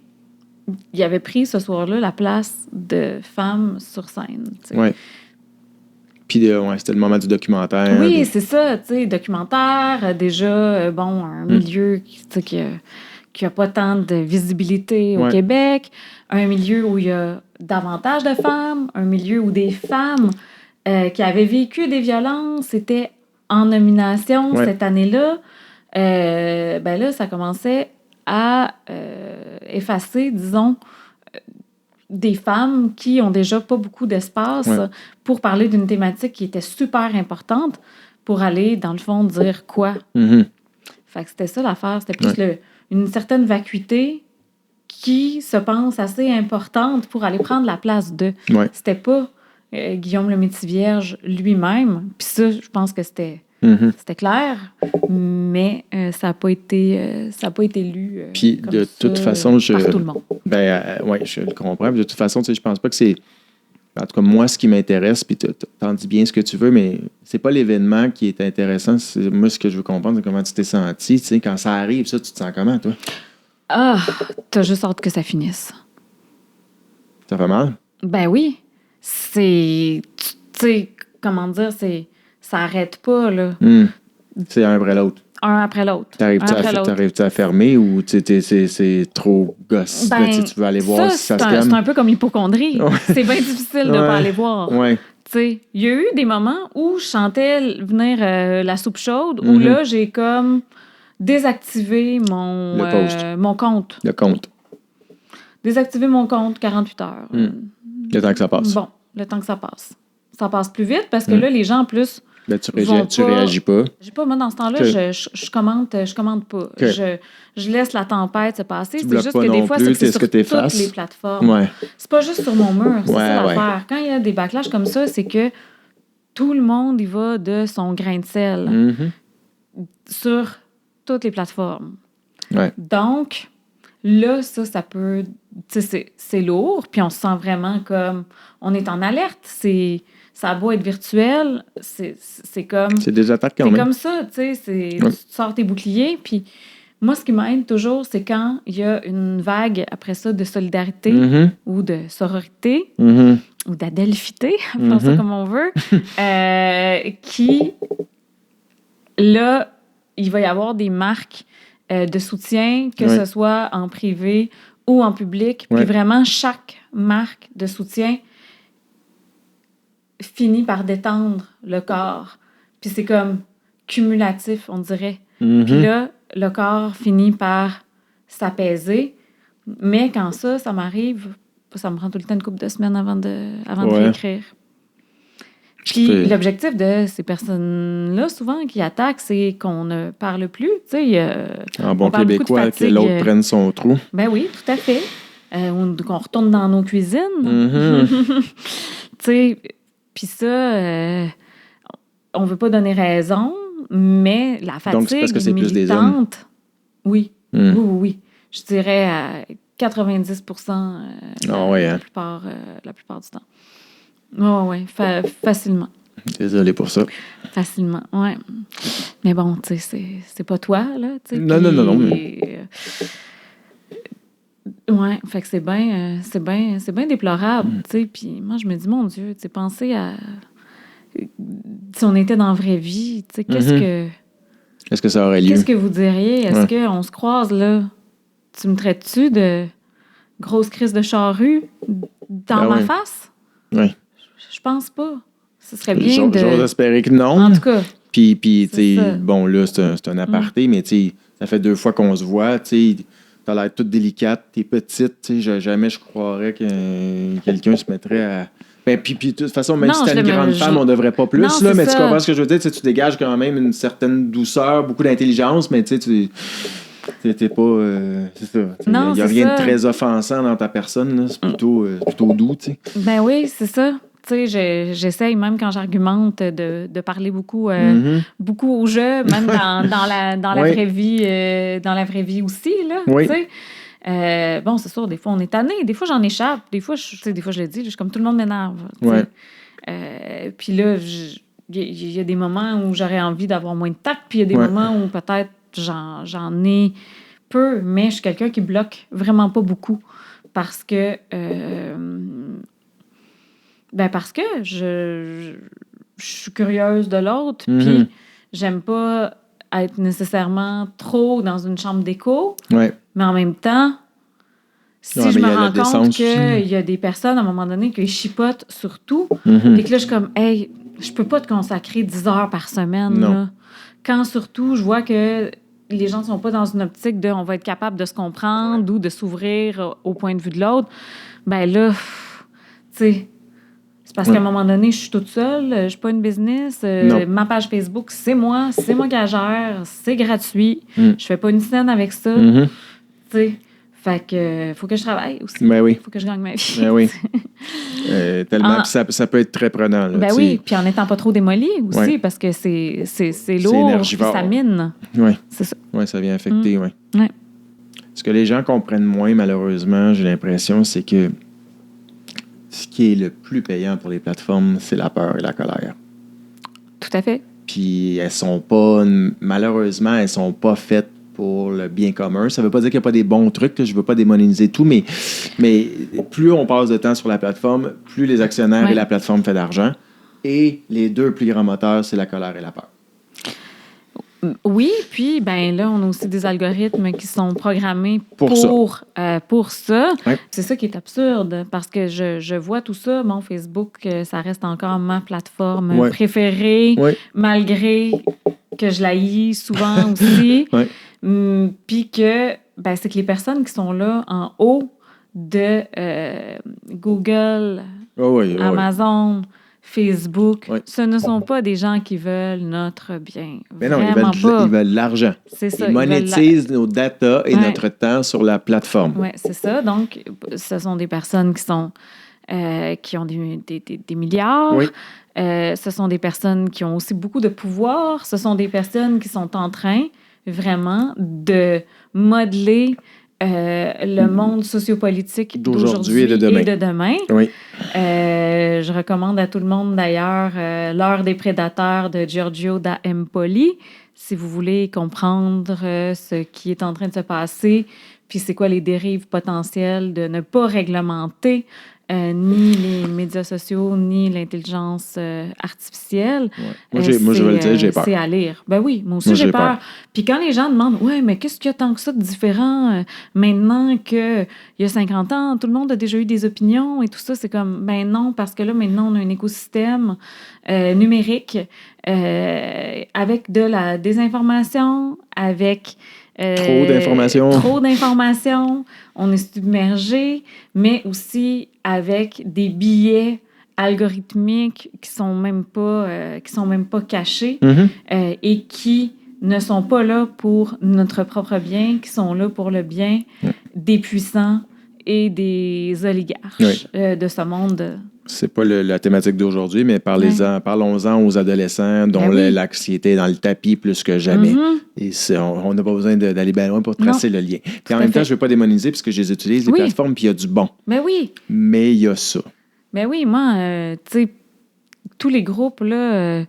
il avait pris ce soir-là la place de femme sur scène. Oui. Puis c'était le moment du documentaire. Oui, c'est ça, tu sais, documentaire, déjà, un milieu qui a pas tant de visibilité au Québec, un milieu où il y a davantage de femmes, un milieu où des femmes qui avaient vécu des violences étaient en nomination cette année-là. Ben là, ça commençait à effacer, disons, des femmes qui ont déjà pas beaucoup d'espace pour parler d'une thématique qui était super importante pour aller, dans le fond, dire quoi. Fait que c'était ça l'affaire. C'était plus une certaine vacuité qui se pense assez importante pour aller prendre la place de. C'était pas Guillaume Lemaitre-Vierge lui-même. Puis ça, je pense que c'était clair, mais ça n'a pas été lu puis comme de ça, toute façon, par tout le monde. Je le comprends. De toute façon, je pense pas que c'est... En tout cas, moi, ce qui m'intéresse, puis t'en dis bien ce que tu veux, mais c'est pas l'événement qui est intéressant. Moi, ce que je veux comprendre, c'est comment tu t'es senti. Tu sais, quand ça arrive, ça, tu te sens comment, toi? Ah, t'as juste hâte que ça finisse. Ça fait mal? Ben oui. Tu sais, comment dire, ça arrête pas, là. C'est un après l'autre. Un après l'autre. T'arrives-tu à fermer ou c'est trop gosse? Ben, tu veux aller voir si ça se calme? C'est un peu comme l'hypocondrie. C'est bien difficile de pas aller voir. Il y a eu des moments où je sentais venir la soupe chaude, où là, j'ai comme désactivé mon compte. Le compte. Désactiver mon compte 48 heures. Le temps que ça passe. Bon, le temps que ça passe. Ça passe plus vite parce que là, les gens, en plus... Ben, tu réagis pas. Moi, dans ce temps-là, je commente pas. Je laisse la tempête se passer. C'est juste que des fois, c'est sur toutes les plateformes. C'est pas juste sur mon mur. C'est ça l'affaire. Quand il y a des backlash comme ça, c'est que tout le monde y va de son grain de sel sur toutes les plateformes. Donc, là, ça peut... C'est lourd, puis on se sent vraiment comme... On est en alerte. Ça a beau être virtuel, c'est comme... C'est des attaques quand même. C'est comme ça, tu sais. Tu sors tes boucliers, puis moi, ce qui m'aide toujours, c'est quand il y a une vague, après ça, de solidarité ou de sororité ou d'adelphité, appelons ça comme on veut, qui, là, il va y avoir des marques de soutien, que ce soit en privé ou en public. Puis vraiment, chaque marque de soutien finit par détendre le corps. Puis c'est comme cumulatif, on dirait. Puis là, le corps finit par s'apaiser. Mais quand ça m'arrive, ça me prend tout le temps une couple de semaines avant de réécrire. Puis l'objectif de ces personnes-là, souvent, qui attaquent, c'est qu'on ne parle plus. Tu sais, en bon québécois, que l'autre prenne son trou. Ben oui, tout à fait. Qu'on retourne dans nos cuisines. Tu sais... Puis ça, on veut pas donner raison, mais la fatigue donc, c'est parce que c'est militante... plus des hommes. Oui. je dirais à 90% la plupart du temps. Oui, facilement. Désolé pour ça. Facilement, oui. Mais bon, tu sais, c'est pas toi, là. Non. Mais... ouais, fait que c'est bien déplorable, tu sais. Puis moi, je me dis, mon Dieu, tu sais, pensez à... Si on était dans la vraie vie, tu sais, Est-ce que ça aurait lieu? Qu'est-ce que vous diriez? Est-ce qu'on se croise, là? Tu me traites-tu de grosse crise de charrue dans ma face? Oui. Je pense pas. Ce serait bien J'ose espérer que non. En tout cas. Puis tu sais, bon, là, c'est un aparté, mais tu sais, ça fait 2 fois qu'on se voit, tu sais, t'as l'air toute délicate, t'es petite, tu sais, jamais je croirais que quelqu'un se mettrait à... Ben, puis de toute façon, même si t'es une grande femme, on devrait pas plus, là, mais tu comprends ce que je veux dire? Tu dégages quand même une certaine douceur, beaucoup d'intelligence, mais tu sais, t'es pas... c'est ça. Il n'y a rien de très offensant dans ta personne, là, c'est plutôt doux, tu sais. Ben oui, c'est ça. Tu sais, j'essaye, même quand j'argumente, de parler beaucoup au jeu, même dans la vraie vie, dans la vraie vie aussi, là, tu sais. Bon, c'est sûr, des fois, on est tanné. Des fois, j'en échappe. Des fois, je le dis, je suis comme tout le monde m'énerve. Puis là, il y a des moments où j'aurais envie d'avoir moins de tact, puis il y a des moments où peut-être j'en ai peu, mais je suis quelqu'un qui bloque vraiment pas beaucoup parce que... parce que je suis curieuse de l'autre, puis j'aime pas être nécessairement trop dans une chambre d'écho. Ouais. Mais en même temps, si je me rends compte qu'il y a des personnes, à un moment donné, qui chipotent sur tout, et que là, je suis comme, hey, je peux pas te consacrer 10 heures par semaine. Là. Quand surtout, je vois que les gens ne sont pas dans une optique de on va être capable de se comprendre ou de s'ouvrir au point de vue de l'autre, ben là, tu sais, c'est parce qu'à un moment donné, je suis toute seule, je suis pas une business. Ma page Facebook, c'est moi qui la gère, c'est gratuit. Je fais pas une scène avec ça. Tu sais, fait que faut que je travaille aussi. Ben oui. Faut que je gagne ma vie. Ben oui. Tellement, ça peut être très prenant. Là, ben oui, puis en étant pas trop démoli aussi, parce que c'est lourd, puis ça mine. Oui. C'est ça. Oui, ça vient affecter, oui. Ouais. Ce que les gens comprennent moins, malheureusement, j'ai l'impression, c'est que ce qui est le plus payant pour les plateformes, c'est la peur et la colère. Tout à fait. Puis malheureusement, elles sont pas faites pour le bien commun. Ça veut pas dire qu'il n'y a pas des bons trucs, là, je veux pas démoniser tout, mais plus on passe de temps sur la plateforme, plus les actionnaires et la plateforme font d'argent. Et les 2 plus grands moteurs, c'est la colère et la peur. Oui, puis ben là, on a aussi des algorithmes qui sont programmés pour ça. Ouais. C'est ça qui est absurde, parce que je vois tout ça. Mon Facebook, ça reste encore ma plateforme préférée, malgré que je l'haïs souvent aussi. Puis que c'est que les personnes qui sont là en haut de Google, Amazon... Facebook, ce ne sont pas des gens qui veulent notre bien. Mais non, ils veulent l'argent. C'est ça. Ils monétisent nos data et notre temps sur la plateforme. Oui, c'est ça. Donc, ce sont des personnes qui ont des milliards. Oui. Ce sont des personnes qui ont aussi beaucoup de pouvoir. Ce sont des personnes qui sont en train vraiment de modeler le monde sociopolitique d'aujourd'hui et de demain. Oui. Je recommande à tout le monde, d'ailleurs, L'heure des prédateurs de Giorgio da Empoli, si vous voulez comprendre ce qui est en train de se passer, puis c'est quoi les dérives potentielles de ne pas réglementer ni les médias sociaux, ni l'intelligence artificielle. Ouais. Moi, je vais le dire, j'ai peur. C'est à lire. Ben oui, moi aussi, j'ai peur. Puis quand les gens demandent, mais qu'est-ce qu'il y a tant que ça de différent maintenant qu'il y a 50 ans, tout le monde a déjà eu des opinions et tout ça, c'est comme, ben non, parce que là, maintenant, on a un écosystème numérique avec de la désinformation, avec... Trop d'informations. On est submergé, mais aussi avec des biais algorithmiques qui sont même pas cachés et qui ne sont pas là pour notre propre bien, qui sont là pour le bien des puissants et des oligarches de ce monde c'est pas la thématique d'aujourd'hui, mais parlons-en aux adolescents dont l'anxiété est dans le tapis plus que jamais. Et on n'a pas besoin d'aller bien loin pour tracer le lien. Puis en même temps, je ne veux pas démoniser parce que je les utilise, les plateformes, puis il y a du bon. Ben oui. Mais il y a ça. Ben oui, moi, tu sais, tous les groupes, là...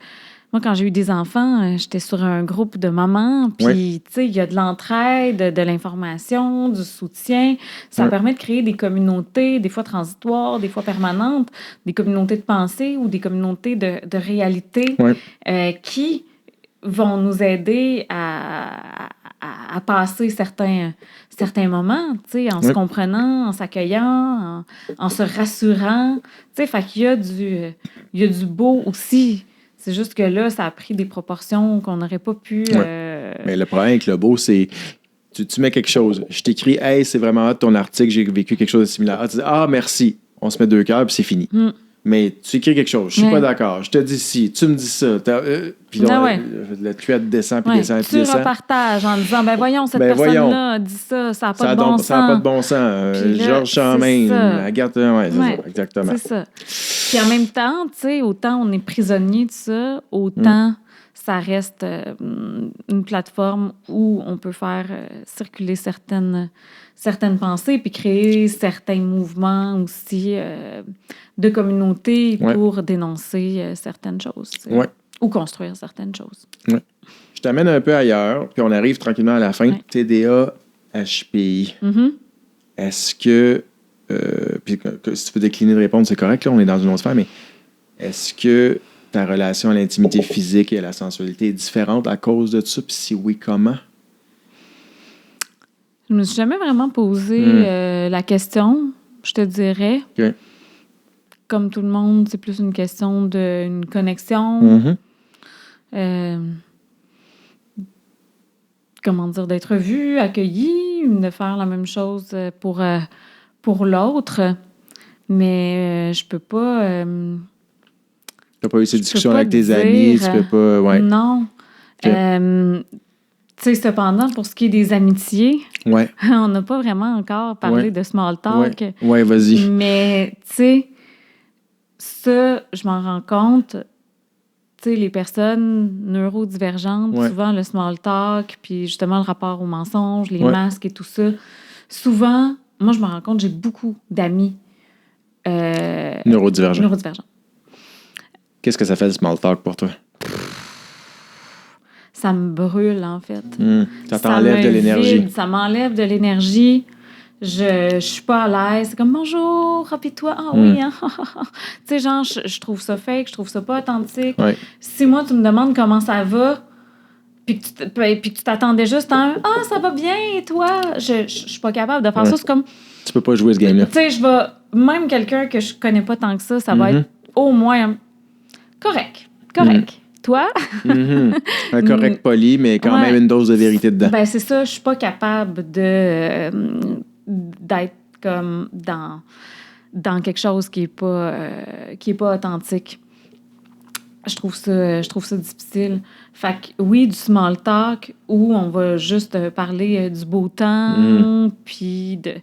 moi, quand j'ai eu des enfants, j'étais sur un groupe de mamans, puis, tu sais, il y a de l'entraide, de l'information, du soutien. Ça permet de créer des communautés, des fois transitoires, des fois permanentes, des communautés de pensée ou des communautés de réalité qui vont nous aider à passer certains moments, tu sais, en se comprenant, en s'accueillant, en se rassurant. Tu sais, fait qu'il y a du beau aussi. C'est juste que là, ça a pris des proportions qu'on n'aurait pas pu... Mais le problème avec le beau, c'est... Tu mets quelque chose. Je t'écris « Hey, c'est vraiment hot ton article, j'ai vécu quelque chose de similaire. » Tu dis « Ah, merci. » On se met 2 cœurs, puis c'est fini. Mais tu écris quelque chose. Je suis pas d'accord. Je te dis ci. Tu me dis ça. Puis là, la tuette descend, puis descend, puis descend. Tu repartages en disant « Ben voyons, cette personne-là dit ça. Ça n'a pas de bon sens. » Ça n'a pas de bon sens. Georges Charmaine. Agathe, c'est ça. Exactement. C'est ça. Puis en même temps, tu sais, autant on est prisonnier de ça, autant ça reste une plateforme où on peut faire circuler certaines pensées puis créer certains mouvements aussi de communauté pour dénoncer certaines choses. Ou construire certaines choses. Je t'amène un peu ailleurs, puis on arrive tranquillement à la fin. TDA, HPI. Est-ce que... puis si tu peux décliner de répondre, c'est correct, là, on est dans une autre sphère, mais est-ce que ta relation à l'intimité physique et à la sensualité est différente à cause de ça? Puis si oui, comment? Je ne me suis jamais vraiment posé la question, je te dirais. Okay. Comme tout le monde, c'est plus une question d'une connexion. Comment dire, d'être vu, accueilli, de faire la même chose pour l'autre. Mais je peux pas... tu n'as pas eu ces discussions avec tes amis, tu peux pas... Non. Okay. Tu sais, cependant, pour ce qui est des amitiés, on n'a pas vraiment encore parlé de small talk. Oui, vas-y. Mais, tu sais, ça, je m'en rends compte. Tu sais, les personnes neurodivergentes, souvent le small talk, puis justement le rapport au mensonge, les masques et tout ça. Souvent, moi, je me rends compte, j'ai beaucoup d'amis neurodivergents. Qu'est-ce que ça fait le small talk pour toi? Ça me brûle, en fait. Ça t'enlève de l'énergie. Ça m'enlève de l'énergie. Je suis pas à l'aise. C'est comme « Bonjour, puis toi? Ah oui, hein? » Tu sais, genre, je trouve ça fake, je trouve ça pas authentique. Si moi, tu me demandes comment ça va, puis que tu t'attendais juste à un « Ah, ça va bien, et toi? » Je suis pas capable de faire ça. C'est comme... Tu peux pas jouer ce game-là. Tu sais, même quelqu'un que je connais pas tant que ça va être au moins correct. Toi? Un correct poli, mais quand même une dose de vérité dedans. Ben c'est ça, je suis pas capable d'être comme dans quelque chose qui est pas authentique. Je trouve ça difficile. Fait que oui, du small talk où on va juste parler du beau temps, puis de...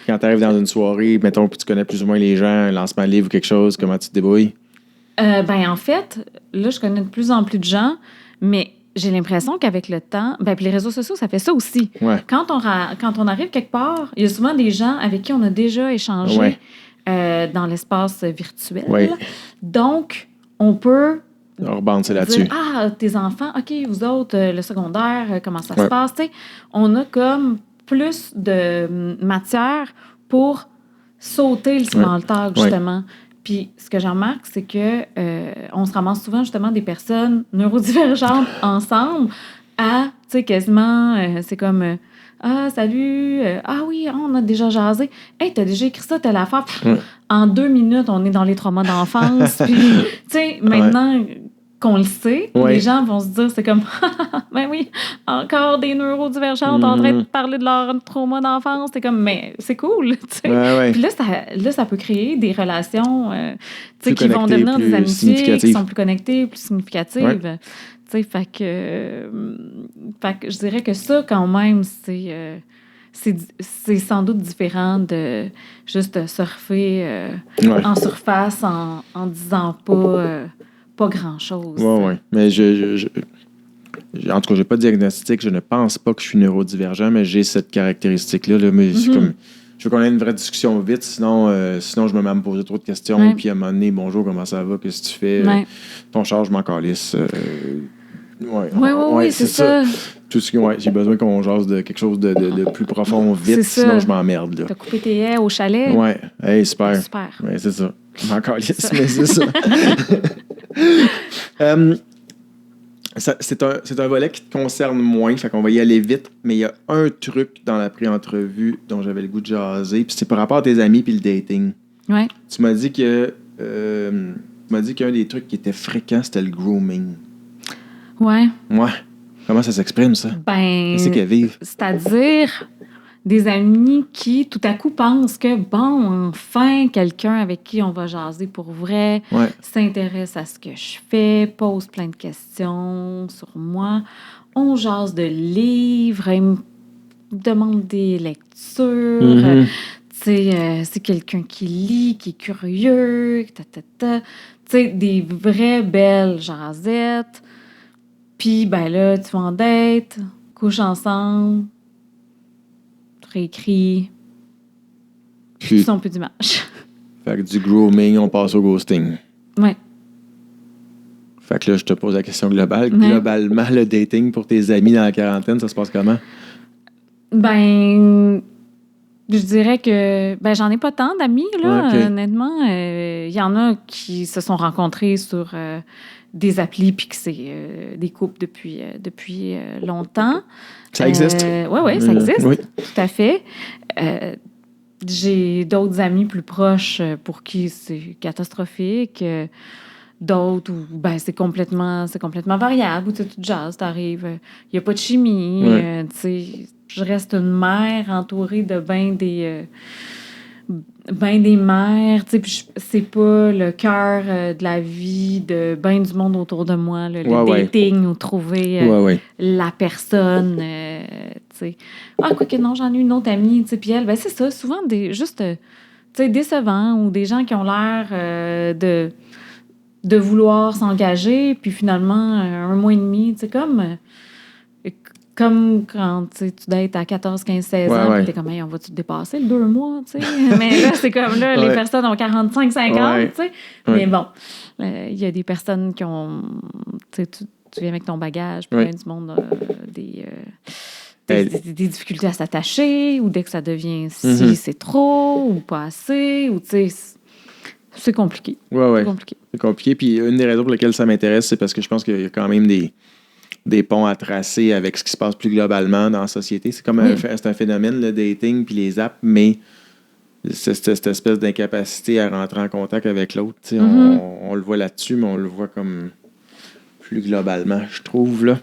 Quand tu arrives dans une soirée, mettons, puis tu connais plus ou moins les gens, un lancement de livre ou quelque chose, comment tu te débrouilles? Ben en fait, là, je connais de plus en plus de gens, mais j'ai l'impression qu'avec le temps... Ben, puis les réseaux sociaux, ça fait ça aussi. Quand on arrive quelque part, il y a souvent des gens avec qui on a déjà échangé dans l'espace virtuel. Donc, on peut... On rebondit là-dessus. Dire, ah, tes enfants, OK, vous autres, le secondaire, comment ça se passe? T'sais, on a comme plus de matière pour sauter le small talk, justement. Puis ce que j'en remarque, c'est que on se ramasse souvent, justement, des personnes neurodivergentes ensemble à, tu sais, quasiment, c'est comme... Ah, salut! Ah oui, on a déjà jasé. Hey, t'as déjà écrit ça, telle affaire. En 2 minutes, on est dans les traumas d'enfance. Puis, tu sais, maintenant qu'on le sait, les gens vont se dire, c'est comme, ben oui, encore des neurodivergentes en train de parler de leur trauma d'enfance. C'est comme, mais c'est cool, tu sais. Puis là, ça peut créer des relations, tu sais, qui vont devenir des amitiés, qui sont plus connectées, plus significatives. Tu sais, fait que je dirais que ça, quand même, c'est sans doute différent de juste surfer en surface en disant pas grand-chose. Oui. Mais en tout cas, j'ai pas de diagnostic. Je ne pense pas que je suis neurodivergent, mais j'ai cette caractéristique-là. Là, mais c'est comme... Je veux qu'on ait une vraie discussion vite, sinon je me mets à me poser trop de questions. Puis à un moment donné, bonjour, comment ça va? Qu'est-ce que tu fais? Ton char, je m'en calisse. Oui, c'est ça. Tout ce que, j'ai besoin qu'on jase de quelque chose de plus profond vite, sinon je m'emmerde. T'as coupé tes haies au chalet? Oui, hey, super. Oui, c'est ça. Je m'en calisse, mais c'est ça. C'est un volet qui te concerne moins, fait qu'on va y aller vite, mais il y a un truc dans la pré-entrevue dont j'avais le goût de jaser, puis c'est par rapport à tes amis puis le dating. Ouais. Tu m'as dit qu'un des trucs qui était fréquent, c'était le grooming. Ouais. Ouais. Comment ça s'exprime, ça? Qu'est-ce qu'elles vivent? C'est-à-dire des amis qui, tout à coup, pensent que, bon, enfin, quelqu'un avec qui on va jaser pour vrai, s'intéresse à ce que je fais, pose plein de questions sur moi. On jase de livres, il me demande des lectures. C'est quelqu'un qui lit, qui est curieux, Tu sais, des vraies belles jasettes. Puis, ben là, tu vas en date, couche ensemble, réécrit, puis son peu d'image. Fait que du grooming, on passe au ghosting. Ouais. Fait que là, je te pose la question globale. Ouais. Globalement, le dating pour tes amis dans la quarantaine, ça se passe comment? Ben, je dirais que j'en ai pas tant d'amis, là, honnêtement. Il y en a qui se sont rencontrés sur des applis puis que c'est des couples depuis longtemps. Ça existe? Oui, ça existe, tout à fait. J'ai d'autres amis plus proches pour qui c'est catastrophique. D'autres où c'est complètement variable, où tu jases, t'arrives, il n'y a pas de chimie. Tu sais, je reste une mère entourée de des mères, tu sais, puis c'est pas le cœur de la vie de du monde autour de moi, là, le dating ou trouver la personne, tu sais. Quoique non, j'en ai une autre amie, tu sais, puis elle, c'est ça, souvent juste, tu sais, décevants ou des gens qui ont l'air de vouloir s'engager, puis finalement, 1 mois et demi, tu sais, comme quand tu dates à 14, 15, 16 ans, puis t'es comme, hey, on va-tu te dépasser le 2 mois, tu sais? Mais là, c'est comme là, les personnes ont 45, 50, tu sais. Mais bon, il y a des personnes qui ont, tu sais, tu viens avec ton bagage, puis du monde a des difficultés à s'attacher, ou dès que ça devient c'est trop, ou pas assez, ou tu sais, c'est compliqué. C'est compliqué. Puis une des raisons pour lesquelles ça m'intéresse, c'est parce que je pense qu'il y a quand même des ponts à tracer avec ce qui se passe plus globalement dans la société. C'est comme c'est un phénomène, le dating puis les apps, mais c'est cette espèce d'incapacité à rentrer en contact avec l'autre. On le voit là-dessus, mais on le voit comme plus globalement, je trouve, là.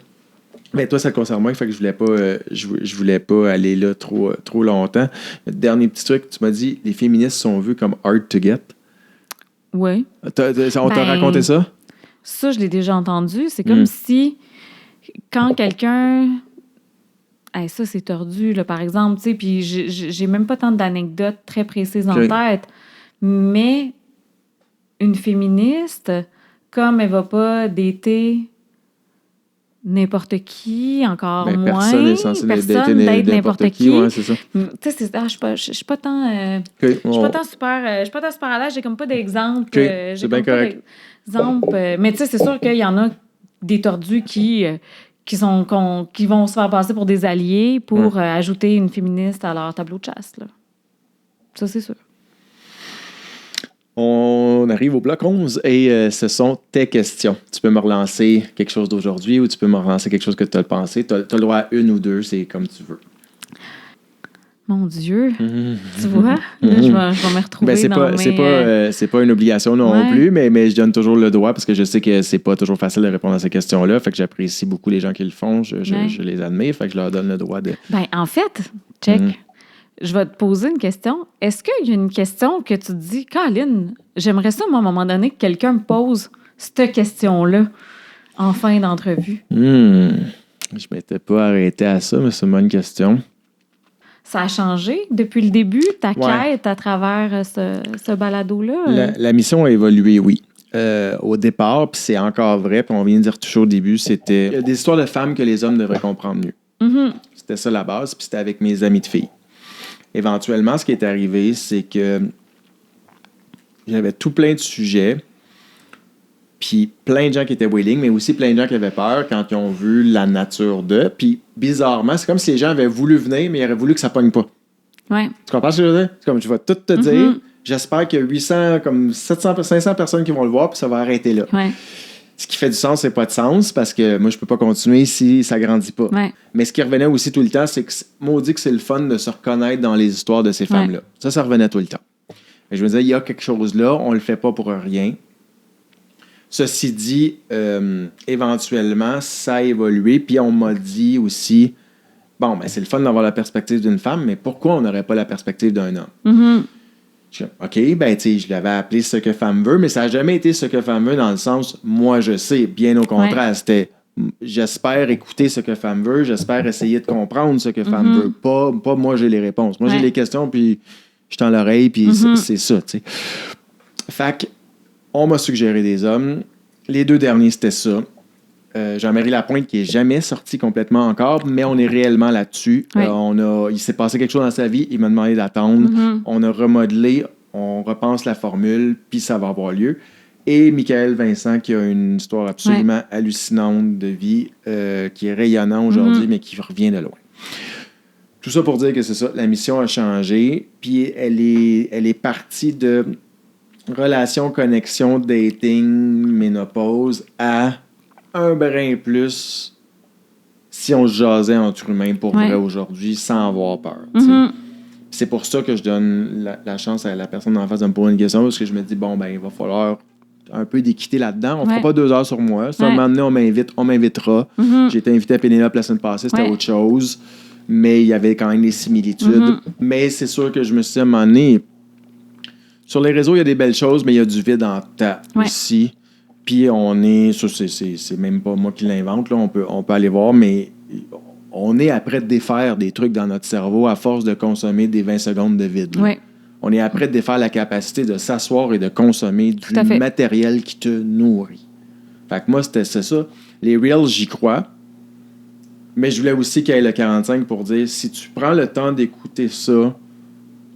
Mais toi, ça te concerne moins, fait que je voulais pas aller là trop longtemps. Le dernier petit truc, tu m'as dit, les féministes sont vues comme hard to get. Oui. On t'a raconté ça? Ça, je l'ai déjà entendu. C'est comme si, quand quelqu'un... ça, c'est tordu, là, par exemple, tu sais, puis j'ai même pas tant d'anecdotes très précises en tête, mais une féministe, comme elle va pas dater n'importe qui, encore moins. Personne n'est censé dater n'importe qui. Ouais, c'est ça. Tu sais, je suis pas tant... Je suis pas tant super à l'aise. J'ai comme pas d'exemple. C'est bien correct. Mais tu sais, c'est sûr qu'il y en a des tordus qui vont se faire passer pour des alliés pour ajouter une féministe à leur tableau de chasse, là. Ça, c'est sûr. On arrive au bloc 11 et ce sont tes questions. Tu peux me relancer quelque chose d'aujourd'hui ou tu peux me relancer quelque chose que tu as pensé. Tu as le droit à 1 ou 2, c'est comme tu veux. Mon Dieu, tu vois, là, je vais me retrouver c'est pas une obligation non plus, mais je donne toujours le droit parce que je sais que c'est pas toujours facile de répondre à ces questions-là. Fait que j'apprécie beaucoup les gens qui le font. Je les admire. Fait que je leur donne le droit de... En fait, check. Je vais te poser une question. Est-ce qu'il y a une question que tu te dis, Caroline, j'aimerais ça, moi, à un moment donné, que quelqu'un me pose cette question-là en fin d'entrevue? Je m'étais pas arrêté à ça, mais c'est une bonne question. ça a changé depuis le début, ta quête à travers ce balado-là? La mission a évolué, oui. Au départ, puis c'est encore vrai, puis on vient de dire toujours au début, c'était il y a des histoires de femmes que les hommes devraient comprendre mieux. Mm-hmm. C'était ça la base, puis c'était avec mes amis de filles. Éventuellement, ce qui est arrivé, c'est que j'avais tout plein de sujets, puis plein de gens qui étaient willing, mais aussi plein de gens qui avaient peur quand ils ont vu la nature d'eux. Puis bizarrement, c'est comme si les gens avaient voulu venir, mais ils auraient voulu que ça pogne pas. Ouais. Tu comprends ce que je veux dire? C'est comme je vais tout te dire. J'espère qu'il y a 800, comme 700, 500 personnes qui vont le voir, puis ça va arrêter là. Ouais. Ce qui fait du sens, c'est pas de sens, parce que moi, je peux pas continuer si ça grandit pas. Ouais. Mais ce qui revenait aussi tout le temps, c'est que maudit que c'est le fun de se reconnaître dans les histoires de ces femmes-là. Ça revenait tout le temps. Et je me disais, il y a quelque chose là, on le fait pas pour rien. Ceci dit, éventuellement, ça a évolué, puis on m'a dit aussi, bon, ben c'est le fun d'avoir la perspective d'une femme, mais pourquoi on n'aurait pas la perspective d'un homme? Mm-hmm. OK, ben, tu sais, je l'avais appelé ce que femme veut, mais ça n'a jamais été ce que femme veut dans le sens, moi, je sais. Bien au contraire, c'était, j'espère écouter ce que femme veut, j'espère essayer de comprendre ce que femme veut. Pas moi, j'ai les réponses. Moi, j'ai les questions, puis je tends l'oreille, puis c'est ça, tu sais. Fait qu'on m'a suggéré des hommes. Les 2 derniers, c'était ça. Jean-Marie Lapointe, qui n'est jamais sorti complètement encore, mais on est réellement là-dessus. Oui. Il s'est passé quelque chose dans sa vie, il m'a demandé d'attendre. On a remodelé, on repense la formule, puis ça va avoir lieu. Et Michael Vincent, qui a une histoire absolument hallucinante de vie, qui est rayonnante aujourd'hui, mais qui revient de loin. Tout ça pour dire que c'est ça, la mission a changé, puis elle est partie de relation, connexion, dating, ménopause à un brin plus si on se jasait entre humains pour vrai aujourd'hui sans avoir peur. C'est pour ça que je donne la chance à la personne en face de me poser une question, parce que je me dis, bon, ben il va falloir un peu d'équité là-dedans. On ne fera pas 2 heures sur moi. Si à un moment donné, on m'invitera. J'ai été invité à Pénélope la semaine passée, c'était autre chose. Mais il y avait quand même des similitudes. Mais c'est sûr que je me suis dit, à un moment donné, sur les réseaux, il y a des belles choses, mais il y a du vide en tas aussi. Puis on est, ça c'est même pas moi qui l'invente, là, on peut aller voir, mais on est après de défaire des trucs dans notre cerveau à force de consommer des 20 secondes de vide. Oui. On est après de défaire la capacité de s'asseoir et de consommer du matériel qui te nourrit. Fait que moi, c'est ça. Les Reels, j'y crois. Mais je voulais aussi qu'il y ait le 45 pour dire, si tu prends le temps d'écouter ça,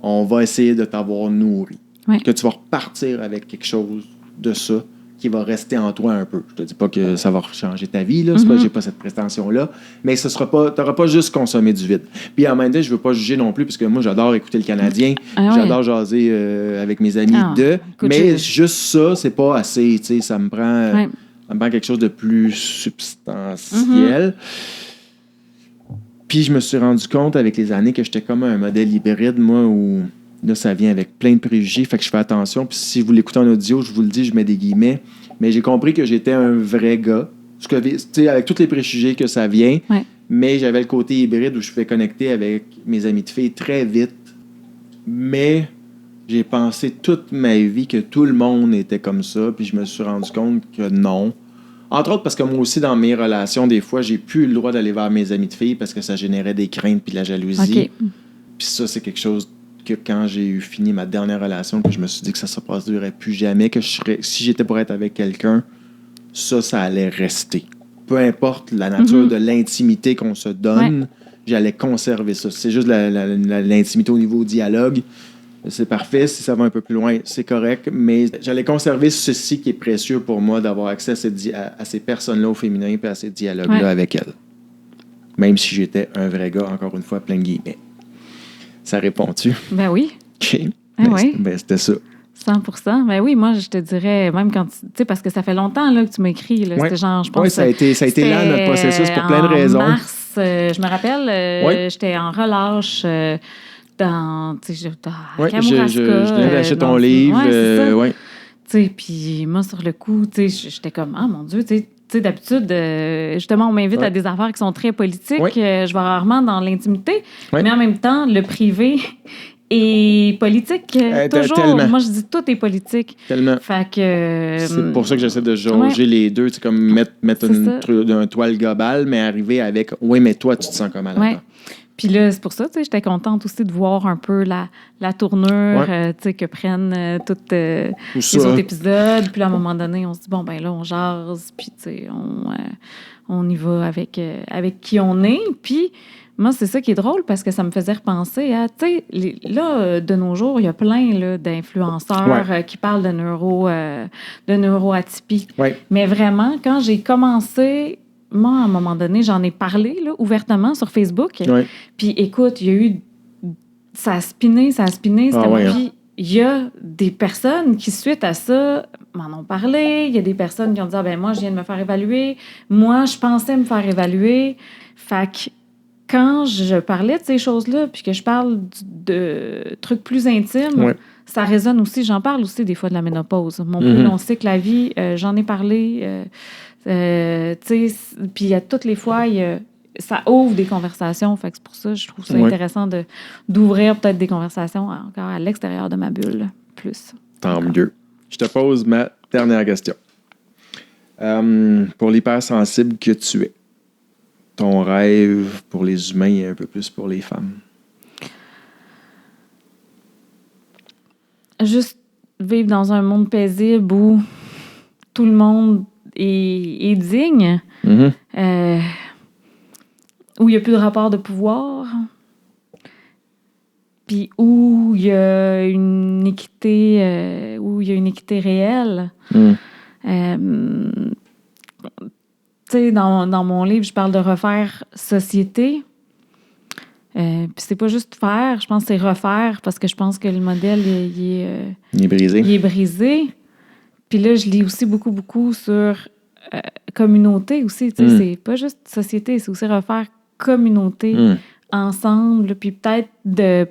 on va essayer de t'avoir nourri. Oui. Que tu vas repartir avec quelque chose de ça qui va rester en toi un peu. Je te dis pas que ça va changer ta vie, là. C'est pas, j'ai pas cette prétention-là, mais ce sera pas, t'auras pas juste consommé du vide. Puis en même temps, je veux pas juger non plus, parce que moi, j'adore écouter le Canadien, j'adore jaser avec mes amis mais juste ça, c'est pas assez, tu sais, ça me prend quelque chose de plus substantiel. Puis je me suis rendu compte avec les années que j'étais comme un modèle hybride, moi, où là, ça vient avec plein de préjugés, fait que je fais attention. Puis si vous l'écoutez en audio, je vous le dis, je mets des guillemets. Mais j'ai compris que j'étais un vrai gars. Avec tous les préjugés que ça vient. Ouais. Mais j'avais le côté hybride où je pouvais connecter avec mes amis de filles très vite. Mais j'ai pensé toute ma vie que tout le monde était comme ça. Puis je me suis rendu compte que non. Entre autres parce que moi aussi, dans mes relations, des fois, j'ai plus le droit d'aller vers mes amis de filles parce que ça générait des craintes puis de la jalousie. Okay. Puis ça, c'est quelque chose que quand j'ai eu fini ma dernière relation, que je me suis dit que ça ne se passerait plus jamais, que si j'étais pour être avec quelqu'un, ça allait rester. Peu importe la nature de l'intimité qu'on se donne, j'allais conserver ça. C'est juste l'intimité au niveau dialogue. C'est parfait. Si ça va un peu plus loin, c'est correct. Mais j'allais conserver ceci qui est précieux pour moi, d'avoir accès à ces personnes-là au féminin et à ces dialogues-là avec elles. Même si j'étais un vrai gars, encore une fois, plein de guillemets. Ça répond-tu? Ben oui. OK. C'était ça. 100%. Ben oui, moi, je te dirais, même quand tu sais, parce que ça fait longtemps là, que tu m'as écrit. Là, c'était genre, je pense. Oui, ça a été là, notre processus, pour plein de raisons. En mars, je me rappelle, j'étais en relâche à Kamouraska. Je venais d'acheter ton livre. Tu sais, puis moi, sur le coup, tu sais, j'étais comme, ah mon Dieu, tu sais, d'habitude, justement, on m'invite à des affaires qui sont très politiques. Je vais rarement dans l'intimité. Mais en même temps, le privé est politique. Toujours. Tellement. Moi, je dis tout est politique. Tellement. Fait que, c'est pour ça que j'essaie de jauger les deux. C'est comme mettre un toile global, mais arriver avec, oui, mais toi, tu te sens comment là-dedans? Puis là, c'est pour ça, tu sais, j'étais contente aussi de voir un peu la tournure tu sais, que prennent tous les autres épisodes. Puis là, à un moment donné, on se dit, bon, ben là, on jase, puis tu sais, on y va avec qui on est. Puis moi, c'est ça qui est drôle parce que ça me faisait repenser à, tu sais, là, de nos jours, il y a plein là, d'influenceurs qui parlent de neuroatypie. Ouais. Mais vraiment, quand j'ai commencé... Moi, à un moment donné, j'en ai parlé là, ouvertement sur Facebook. Ouais. Puis écoute, il y a eu... Ça a spiné. Puis il y a des personnes qui, suite à ça, m'en ont parlé. Il y a des personnes qui ont dit « Ah ben moi, je viens de me faire évaluer. Moi, je pensais me faire évaluer. » Fait que quand je parlais de ces choses-là, puis que je parle de trucs plus intimes, ça résonne aussi. J'en parle aussi des fois de la ménopause. Mon plus long cycle, la vie, j'en ai parlé... puis à toutes les fois, ça ouvre des conversations. Fait que c'est pour ça que je trouve ça intéressant d'ouvrir peut-être des conversations encore à l'extérieur de ma bulle. Plus. Tant mieux. Je te pose ma dernière question. Pour l'hypersensible que tu es, ton rêve pour les humains et un peu plus pour les femmes? Juste vivre dans un monde paisible où tout le monde est digne, où il n'y a plus de rapport de pouvoir, puis où il y a une équité, réelle. Tu sais, dans mon livre, je parle de refaire société. Puis c'est pas juste faire, je pense que c'est refaire, parce que je pense que le modèle, il est brisé. Il est brisé. Puis là, je lis aussi beaucoup sur communauté aussi. Tu sais, c'est pas juste société, c'est aussi refaire communauté ensemble. Puis peut-être de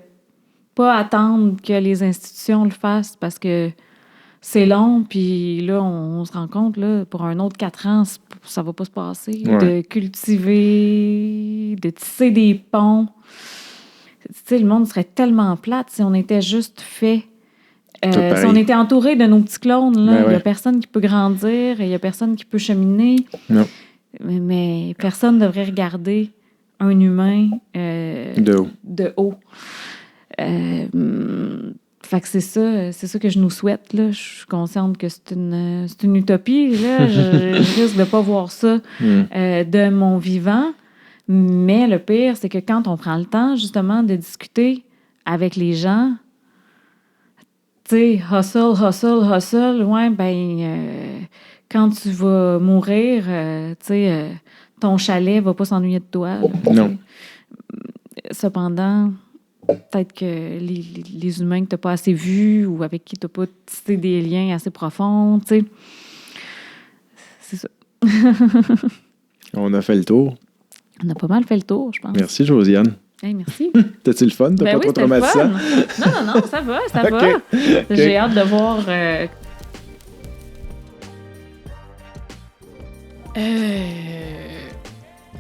pas attendre que les institutions le fassent parce que c'est long. Puis là, on se rend compte, là, pour un autre 4 ans, ça va pas se passer. De cultiver, de tisser des ponts. Tu sais, le monde serait tellement plate si on était juste fait. Si on était entouré de nos petits clones, là, il n'y a personne qui peut grandir, il n'y a personne qui peut cheminer. Non. Mais personne ne devrait regarder un humain de haut. Fait que c'est ça que je nous souhaite. Là. Je suis consciente que c'est une utopie. Là. Je risque de ne pas voir ça de mon vivant. Mais le pire, c'est que quand on prend le temps, justement, de discuter avec les gens, tu sais, hustle, ouais, quand tu vas mourir, tu sais, ton chalet va pas s'ennuyer de toi. Non. Cependant, peut-être que les humains que tu n'as pas assez vus ou avec qui tu n'as pas tissé des liens assez profonds, tu sais, c'est ça. On a fait le tour. On a pas mal fait le tour, je pense. Merci, Josiane. Hey, merci. T'as-tu le fun? T'as pas trop traumatisant? Non, ça va. Okay. J'ai hâte de voir...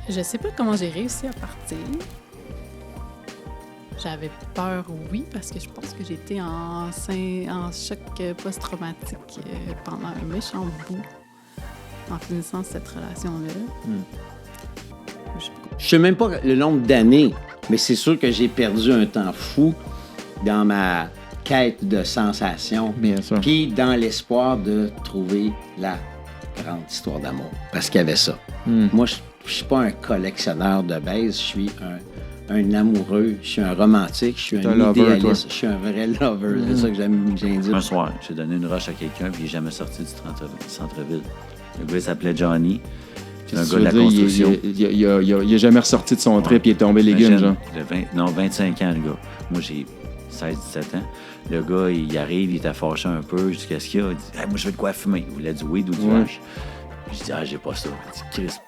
Je sais pas comment j'ai réussi à partir. J'avais peur, oui, parce que je pense que j'étais en choc post-traumatique pendant un méchant bout en finissant cette relation-là. Je sais même pas le nombre d'années, mais c'est sûr que j'ai perdu un temps fou dans ma quête de sensations. Bien sûr. Puis dans l'espoir de trouver la grande histoire d'amour. Parce qu'il y avait ça. Moi, je suis pas un collectionneur de baise, je suis un amoureux, je suis un romantique, je suis un idéaliste, je suis un vrai lover. C'est ça que j'aime dire. Un soir, j'ai donné une roche à quelqu'un puis il n'est jamais sorti du centre-ville. Le gars, il s'appelait Johnny. C'est un gars de la construction. Il n'a jamais ressorti de son trip, il est tombé légumes, genre. 25 ans, le gars. Moi, j'ai 16-17 ans. Le gars, il arrive, il était fâché un peu. Je dis, qu'est-ce qu'il y a? Il dit, hey, moi, je veux de quoi fumer. Il voulait du weed ou du hash. Je dis, j'ai pas ça. Il dit, Chris,